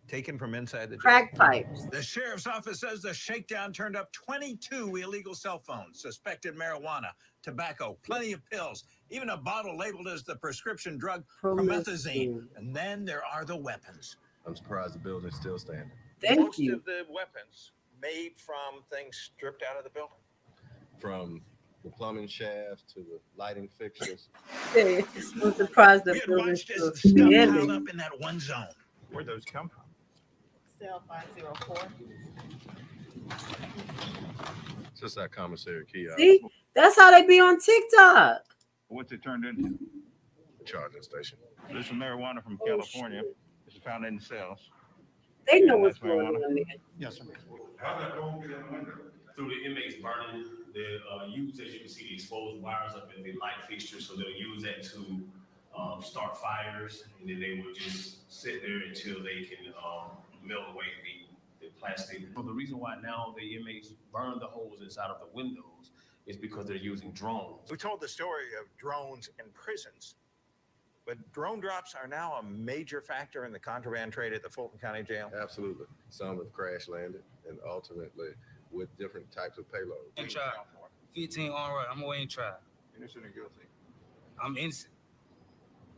Taken from inside the jail. Crack pipes. The sheriff's office says the shakedown turned up 22 illegal cell phones, suspected marijuana, tobacco, plenty of pills, even a bottle labeled as the prescription drug promethazine. And then there are the weapons. I'm surprised the building's still standing. Most of the weapons made from things stripped out of the building. From the plumbing shafts to the lighting fixtures. I'm surprised the We had building's watched as still the stuff piled standing. up in that one zone. Where'd those come from? Cell 504. It's just that commissary kiosk. See? That's how they be on TikTok. What's it turned into? Charging station. This is marijuana from California. This is found in cells. They know And what's that's going marijuana. on there. Yes, sir. How did that dog get in the window? Through the inmates burning, they use, as you can see, the exposed wires up in the light fixtures, so they'll use that to start fires, and then they will just sit there until they can melt away the plastic. So the reason why now the inmates burn the holes inside of the windows is because they're using drones. We told the story of drones in prisons, but drone drops are now a major factor in the contraband trade at the Fulton County Jail. Absolutely. Some have crash landed and ultimately with different types of payloads. In trial. 15 on right. I'm away in trial. Innocent or guilty? I'm innocent.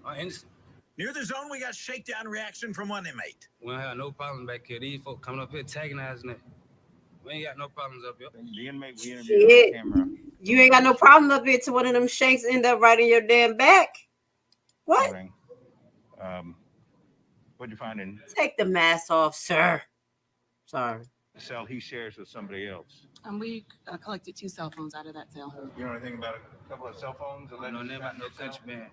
I'm innocent. Near the zone, we got shakedown reaction from one inmate. We don't have no problems back here. These folks coming up here antagonizing it. We ain't got no problems up here. The inmate we interviewed Shit. on camera. You ain't got no problem up here till one of them shanks end up right in your damn back. What? What'd you find in Take the mask off, sir. Sorry. the cell he shares with somebody else? We collected 2 cell phones out of that cell. You know anything about a couple of cell phones? No name about no country band.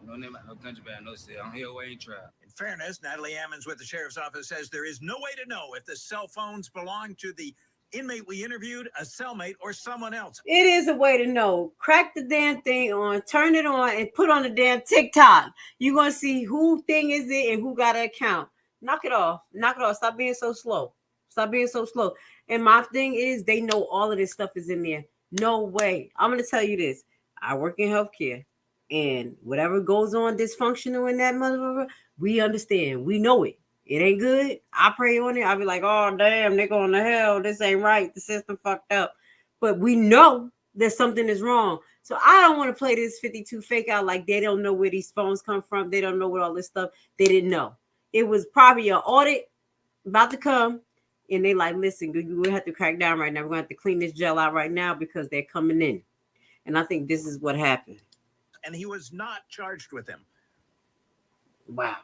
No name about no country band. No cell. I'm here away in trial. In fairness, Natalie Ammons with the sheriff's office says there is no way to know if the cell phones belong to the inmate we interviewed, a cellmate, or someone else. It is a way to know. Crack the damn thing on, turn it on, and put on the damn TikTok. You're going to see who thing is it and who got an account. Knock it off. Knock it off. Stop being so slow. Stop being so slow. And my thing is, they know all of this stuff is in there. No way. I'm going to tell you this. I work in healthcare. And whatever goes on dysfunctional in that motherfucker, we understand. We know it. It ain't good. I pray on it. I'll be like, oh, damn, they're going to hell. This ain't right. The system fucked up. But we know that something is wrong. So I don't want to play this 52 fake out like they don't know where these phones come from. They don't know what all this stuff. They didn't know. It was probably an audit about to come. And they like, listen, we have to crack down right now. We're going to have to clean this gel out right now because they're coming in. And I think this is what happened. And he was not charged with him. Wow.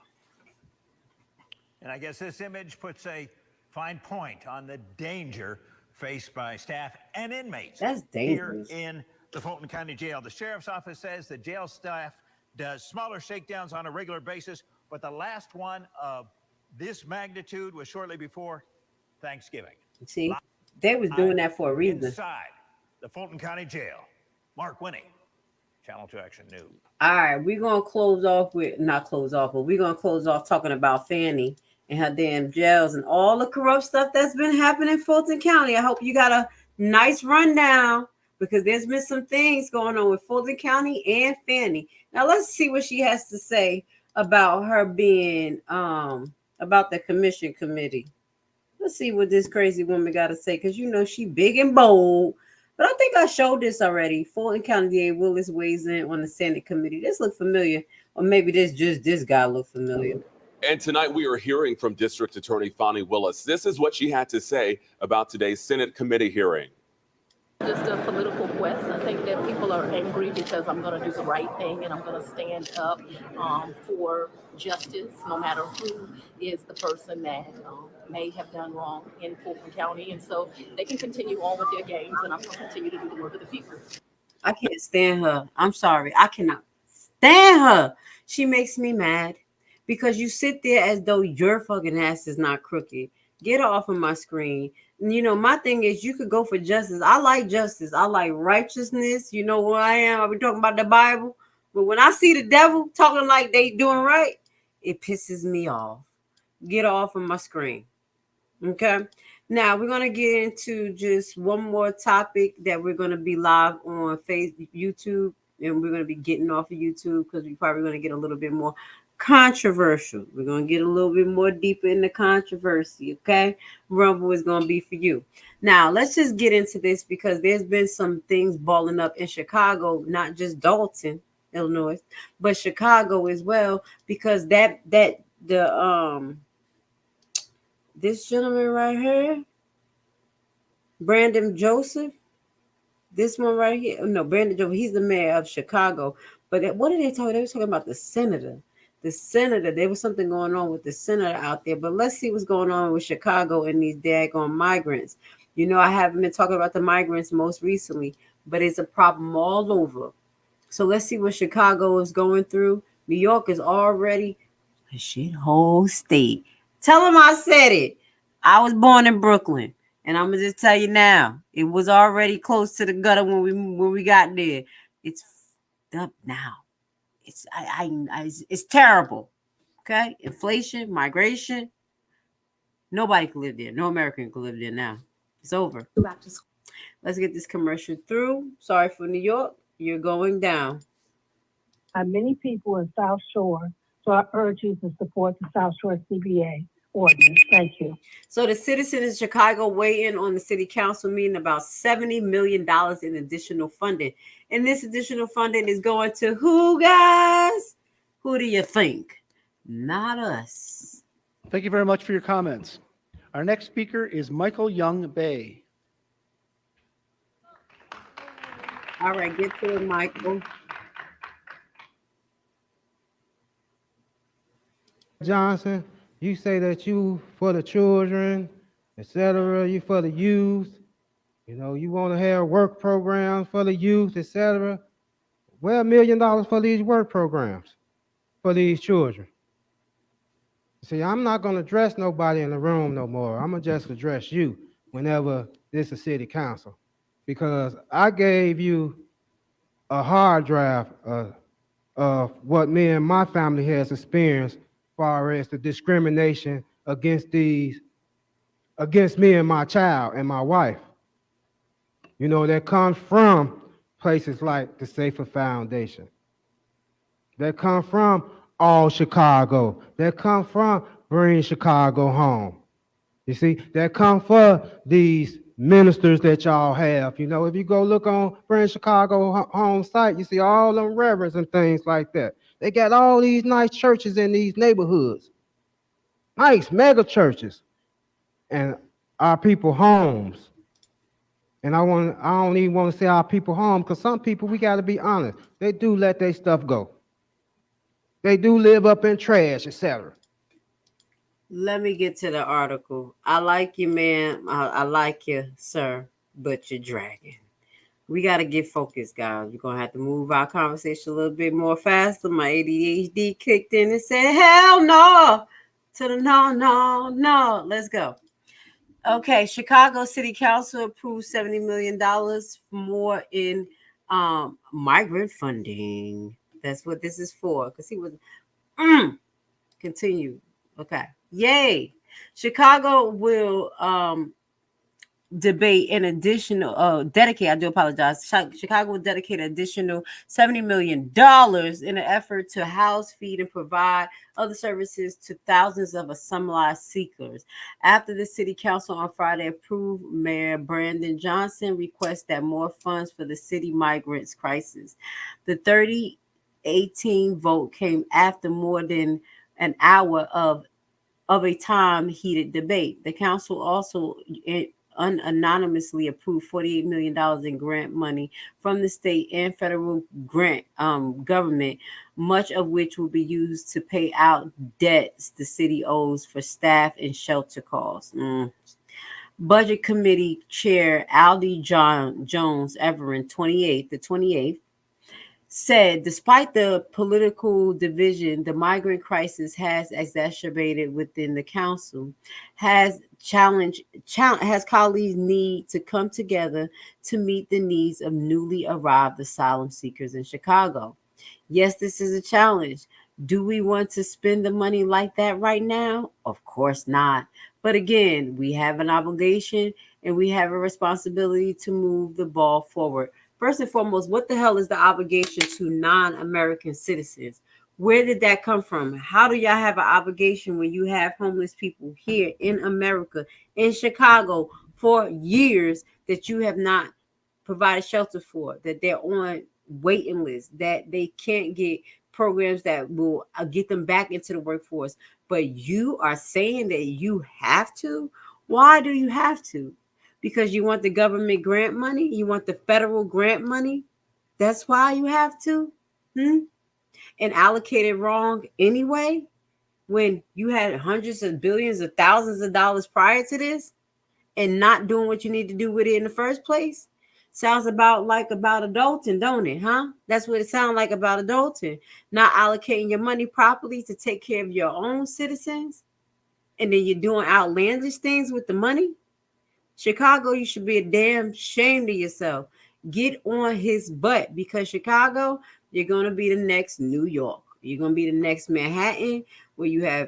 And I guess this image puts a fine point on the danger faced by staff and inmates. That's dangerous. Here in the Fulton County Jail. The sheriff's office says the jail staff does smaller shakedowns on a regular basis, but the last one of this magnitude was shortly before Thanksgiving. See, they was doing that for a reason. Inside the Fulton County Jail. Mark Winnie, Channel 2 Action News. All right, we're going to close off with, not close off, but we're going to close off talking about Fannie and her damn jails and all the corrupt stuff that's been happening in Fulton County. I hope you got a nice rundown because there's been some things going on with Fulton County and Fannie. Now let's see what she has to say about her being, about the commission committee. Let's see what this crazy woman got to say because, you know, she big and bold. But I think I showed this already. Fulton County DA Willis weighs in on the Senate committee. This look familiar. Or maybe this guy look familiar. And tonight we are hearing from District Attorney Fani Willis. This is what she had to say about today's Senate committee hearing. Just a political quest. I think that people are angry because I'm going to do the right thing and I'm going to stand up for justice, no matter who is the person that may have done wrong in Fulton County. And so they can continue on with their games, and I'm going to continue to do the work of the people. I can't stand her. I'm sorry. I cannot stand her. She makes me mad because you sit there as though your fucking ass is not crooked. Get her off of my screen. You know, my thing is you could go for justice. I like justice. I like righteousness. You know who I am. I'll be talking about the Bible. But when I see the devil talking like they doing right, it pisses me off. Get her off of my screen. Okay. Now we're going to get into just one more topic that we're going to be live on Facebook, YouTube, and we're going to be getting off of YouTube because we're probably going to get a little bit more controversial. We're going to get a little bit more deeper in the controversy. Okay. Rumble is going to be for you. Now let's just get into this because there's been some things balling up in Chicago, not just Dalton, Illinois, but Chicago as well, because this gentleman right here, Brandon Joseph, this one right here, no, Brandon Joseph, he's the mayor of Chicago. But what are they talking? They were talking about the senator. The senator, there was something going on with the senator out there. But let's see what's going on with Chicago and these daggone migrants. You know, I haven't been talking about the migrants most recently, but it's a problem all over. So let's see what Chicago is going through. New York is already a shithole state. Tell them I said it. I was born in Brooklyn, and I'm gonna just tell you now, it was already close to the gutter when we got there. It's up now. It's terrible. Okay, inflation, migration. Nobody can live there. No American can live there now. It's over. Let's get this commercial through. Sorry for New York. You're going down. Many people in South Shore, so I urge you to support the South Shore CBA ordinance. Thank you. So the citizens in Chicago weigh in on the city council meeting about $70 million in additional funding. And this additional funding is going to who, guys? Who do you think? Not us. Thank you very much for your comments. Our next speaker is Michael Young Bay. All right, get to it, Michael. Johnson, you say that you for the children, etc. You for the youth. You know, you want to have work programs for the youth, etc. Well, $1 million for these work programs for these children. See, I'm not going to address nobody in the room no more. I'm going to just address you whenever this is city council, because I gave you a hard drive of what me and my family has experienced as far as the discrimination against me and my child and my wife. You know, that comes from places like the Safer Foundation. That come from All Chicago. That come from Bring Chicago Home. You see, that come for these ministers that y'all have. You know, if you go look on Bring Chicago Home site, you see all them reverends and things like that. They got all these nice churches in these neighborhoods. Nice mega churches. And our people homes. And I don't even want to say our people home, because some people, we got to be honest, they do let their stuff go. They do live up in trash, etc. Let me get to the article. I like you, man. I like you, sir, but you're dragging. We got to get focused, guys. We're going to have to move our conversation a little bit more faster. My ADHD kicked in and said, hell no, to the no. Let's go. Okay, Chicago City Council approved $70 million more in migrant funding. That's what this is for, because he was continue. Okay, yay. Chicago will debate an additional Chicago will dedicate an additional $70 million in an effort to house, feed, and provide other services to thousands of assimilate seekers. After the city council on Friday approved Mayor Brandon Johnson request that more funds for the city migrants crisis. The 3018 vote came after more than an hour of a time heated debate. The council also anonymously approved $48 million in grant money from the state and federal grant government, much of which will be used to pay out debts the city owes for staff and shelter costs. Budget Committee Chair Aldi Jones Everin, the 28th, said despite the political division the migrant crisis has exacerbated within the council, has colleagues need to come together to meet the needs of newly arrived asylum seekers in Chicago. Yes, this is a challenge. Do we want to spend the money like that right now? Of course not. But again, we have an obligation and we have a responsibility to move the ball forward. First and foremost, what the hell is the obligation to non-American citizens? Where did that come from? How do y'all have an obligation when you have homeless people here in America, in Chicago, for years that you have not provided shelter for, that they're on waiting lists, that they can't get programs that will get them back into the workforce? But you are saying that you have to? Why do you have to? Because you want the government grant money? You want the federal grant money? That's why you have to? And allocate it wrong anyway? When you had hundreds of billions of thousands of dollars prior to this and not doing what you need to do with it in the first place? Sounds about adulting, don't it, huh? That's what it sounds like about adulting. Not allocating your money properly to take care of your own citizens. And then you're doing outlandish things with the money. Chicago, you should be a damn shame to yourself. Get on his butt, because Chicago, you're going to be the next New York. You're going to be the next Manhattan, where you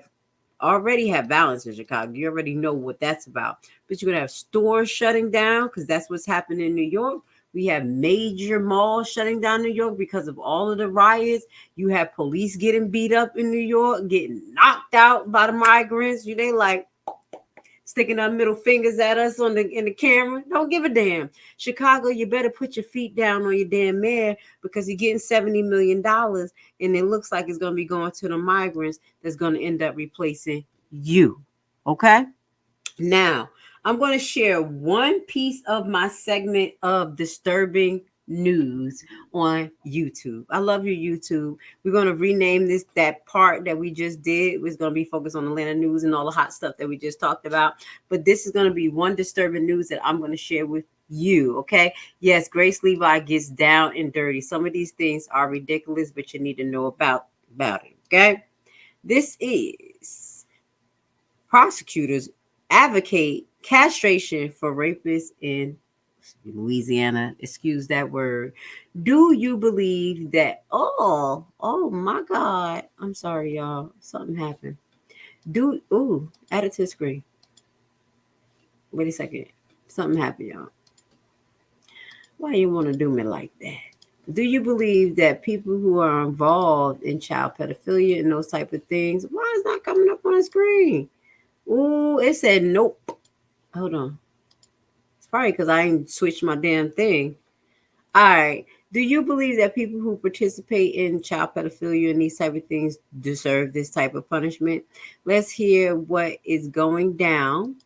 already have balance in Chicago. You already know what that's about. But you're going to have stores shutting down, because that's what's happening in New York. We have major malls shutting down New York because of all of the riots. You have police getting beat up in New York, getting knocked out by the migrants. They like sticking up middle fingers at us in the camera. Don't give a damn. Chicago, you better put your feet down on your damn mayor, because you're getting $70 million and it looks like it's going to be going to the migrants that's going to end up replacing you. Okay? Now, I'm going to share one piece of my segment of disturbing news on YouTube. I love your YouTube. We're going to rename that part that we just did. It's going to be focused on Atlanta news and all the hot stuff that we just talked about. But this is going to be one disturbing news that I'm going to share with you. Okay. Yes, Grace Levi gets down and dirty. Some of these things are ridiculous, but you need to know about it. Okay. This is prosecutors advocate castration for rapists in Louisiana. Excuse that word. Do you believe that? Oh my God. I'm sorry, y'all. Something happened. Add it to the screen. Wait a second. Something happened, y'all. Why you want to do me like that? Do you believe that people who are involved in child pedophilia and those type of things, why is not coming up on the screen? It said nope. Hold on. It's probably because I ain't switched my damn thing. All right. Do you believe that people who participate in child pedophilia and these type of things deserve this type of punishment? Let's hear what is going down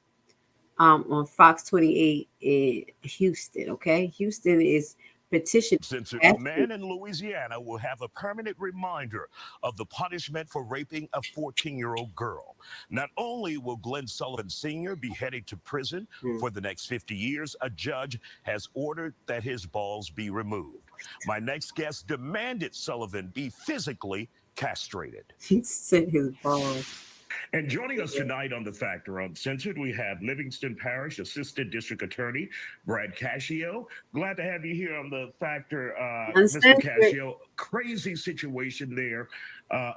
on Fox 28 in Houston. Okay. Houston is petitioning. A man in Louisiana will have a permanent reminder of the punishment for raping a 14-year-old girl. Not only will Glenn Sullivan Sr. be headed to prison for the next 50 years, a judge has ordered that his balls be removed. My next guest demanded Sullivan be physically castrated. He said his balls. And joining us tonight on The Factor Uncensored, we have Livingston Parish Assistant District Attorney Brad Cascio. Glad to have you here on The Factor, Mr. Cascio. Crazy situation there.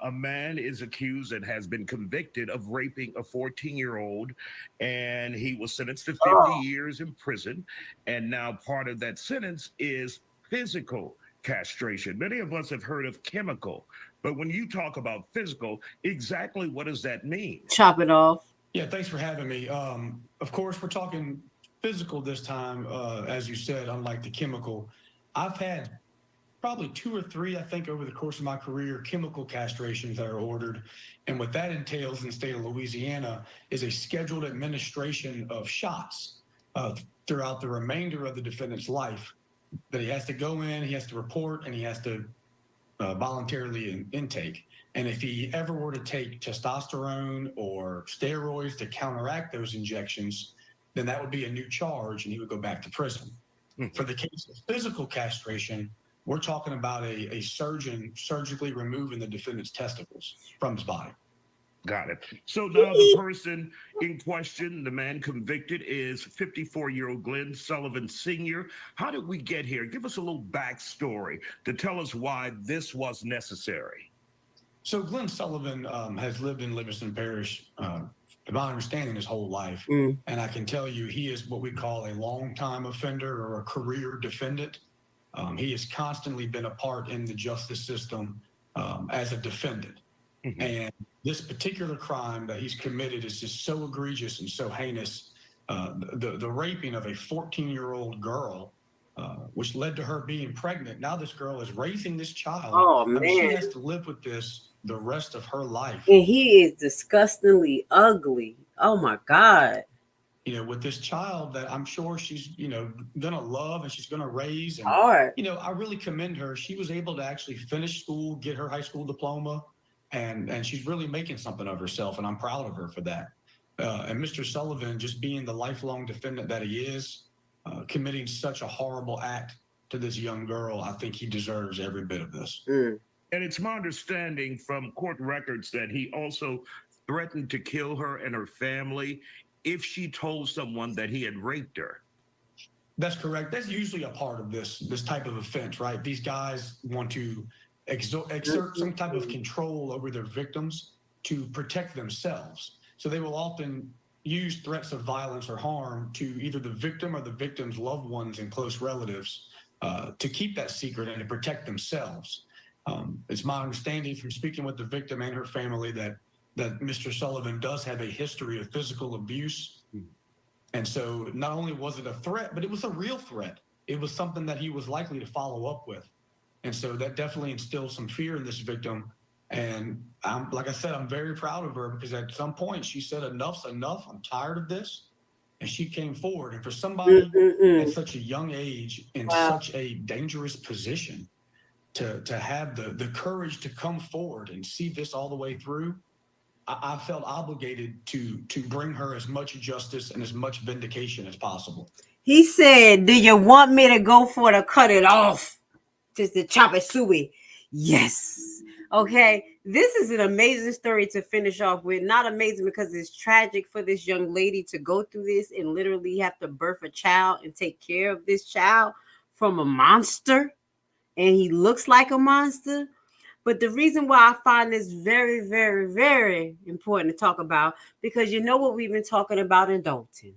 A man is accused and has been convicted of raping a 14-year-old, and he was sentenced to 50 years in prison. And now part of that sentence is physical castration. Many of us have heard of chemical, but when you talk about physical, exactly what does that mean? Chop it off. Yeah, thanks for having me. Of course, we're talking physical this time, as you said, unlike the chemical. I've had probably 2 or 3, I think, over the course of my career, chemical castrations that are ordered. And what that entails in the state of Louisiana is a scheduled administration of shots throughout the remainder of the defendant's life that he has to go in, he has to report, and he has to voluntarily intake. And if he ever were to take testosterone or steroids to counteract those injections, then that would be a new charge and he would go back to prison. For the case of physical castration, we're talking about a surgeon surgically removing the defendant's testicles from his body. Got it. So now the person in question, the man convicted, is 54-year-old Glenn Sullivan Sr. How did we get here? Give us a little backstory to tell us why this was necessary. So Glenn Sullivan has lived in Livingston Parish, to my understanding, his whole life. Mm. And I can tell you he is what we call a long-time offender or a career defendant. He has constantly been a part in the justice system as a defendant. Mm-hmm. And this particular crime that he's committed is just so egregious and so heinous. The raping of a 14-year-old girl, which led to her being pregnant. Now this girl is raising this child. Oh, I mean, she man. has to live with this the rest of her life. And he is disgustingly ugly. Oh my God. You know, with this child that I'm sure she's, gonna love and she's gonna raise. And, Hard. I really commend her. She was able to actually finish school, get her high school diploma, and she's really making something of herself, and I'm proud of her for that. And Mr. Sullivan, just being the lifelong defendant that he is, committing such a horrible act to this young girl, I think he deserves every bit of this. Mm. And it's my understanding from court records that he also threatened to kill her and her family if she told someone that he had raped her. That's correct. That's usually a part of this type of offense, right? These guys want to exert some type of control over their victims to protect themselves. So they will often use threats of violence or harm to either the victim or the victim's loved ones and close relatives to keep that secret and to protect themselves. It's my understanding from speaking with the victim and her family that Mr. Sullivan does have a history of physical abuse. And so not only was it a threat, but it was a real threat. It was something that he was likely to follow up with. And so that definitely instilled some fear in this victim. And like I said, I'm very proud of her because at some point she said, enough's enough. I'm tired of this. And she came forward. And for somebody at such a young age in such a dangerous position to have the courage to come forward and see this all the way through, I felt obligated to bring her as much justice and as much vindication as possible. He said, do you want me to go for it or cut it off? Just to chop it suey. Yes. Okay. This is an amazing story to finish off with. Not amazing because it's tragic for this young lady to go through this and literally have to birth a child and take care of this child from a monster. And he looks like a monster. But the reason why I find this very, very, very important to talk about, because you know what we've been talking about in Dalton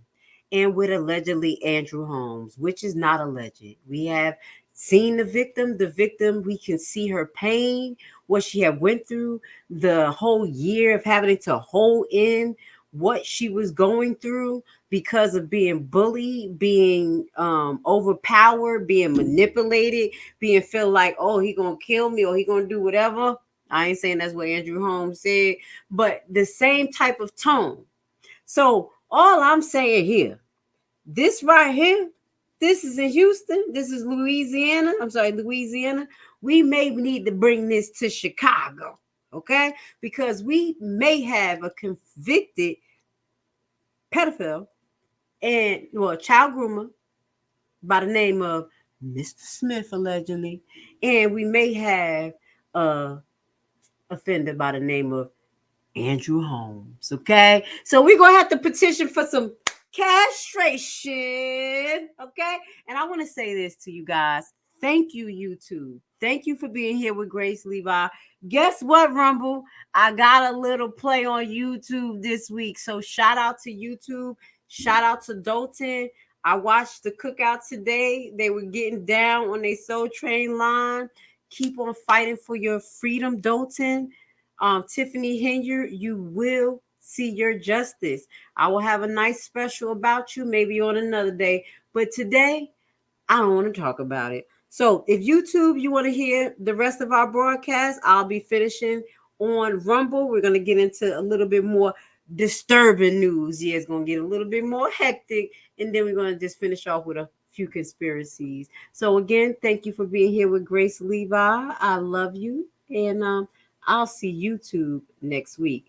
and with allegedly Andrew Holmes, which is not alleged. We have seen the victim, we can see her pain, what she had went through, the whole year of having to hold in what she was going through because of being bullied, being overpowered, being manipulated, being feel like, oh, he gonna kill me or he gonna do whatever. I ain't saying that's what Andrew Holmes said, but the same type of tone. So all I'm saying here, this right here, this is in Houston. This is Louisiana. Louisiana. We may need to bring this to Chicago, okay? Because we may have a convicted pedophile and child groomer by the name of Mr. Smith, allegedly, and we may have a offender by the name of Andrew Holmes, okay? So we're gonna have to petition for some castration, okay? And I want to say this to you guys. Thank you, YouTube. Thank you for being here with Grace Levi. Guess what, Rumble? I got a little play on YouTube this week. So shout out to YouTube. Shout out to Dalton. I watched the cookout today. They were getting down on their Soul Train line. Keep on fighting for your freedom, Dalton. Tiffany Henyard, you will see your justice. I will have a nice special about you maybe on another day. But today, I don't want to talk about it. So if YouTube, you want to hear the rest of our broadcast, I'll be finishing on Rumble. We're going to get into a little bit more disturbing news. Yeah, it's going to get a little bit more hectic. And then we're going to just finish off with a few conspiracies. So again, thank you for being here with Grace Levi. I love you. And I'll see YouTube next week.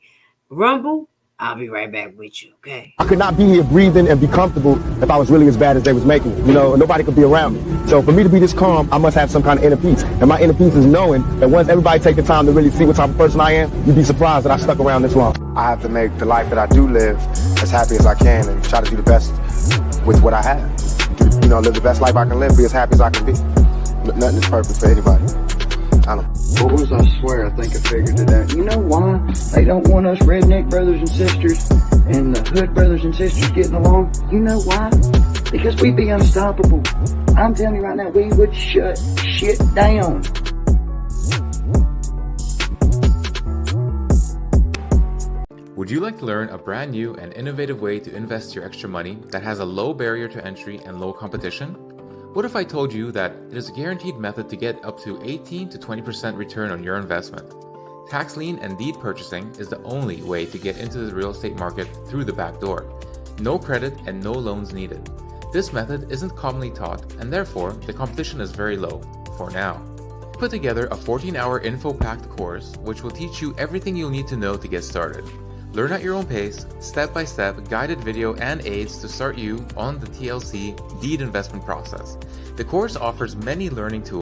Rumble, I'll be right back with you, okay? I could not be here breathing and be comfortable if I was really as bad as they was making it. You know, nobody could be around me. So for me to be this calm, I must have some kind of inner peace. And my inner peace is knowing that once everybody take the time to really see what type of person I am, you'd be surprised that I stuck around this long. I have to make the life that I do live as happy as I can and try to do the best with what I have. You know, live the best life I can live, be as happy as I can be. Nothing is perfect for anybody. I don't. Boys, I swear I think I figured it out. You know why they don't want us redneck brothers and sisters and the hood brothers and sisters getting along? You know why? Because we'd be unstoppable. I'm telling you right now, we would shut shit down. Would you like to learn a brand new and innovative way to invest your extra money that has a low barrier to entry and low competition? What if I told you that it is a guaranteed method to get up to 18 to 20% return on your investment? Tax lien and deed purchasing is the only way to get into the real estate market through the back door. No credit and no loans needed. This method isn't commonly taught, and therefore the competition is very low, for now. Put together a 14-hour info-packed course which will teach you everything you'll need to know to get started. Learn at your own pace, step-by-step guided video and aids to start you on the TLC deed investment process. The course offers many learning tools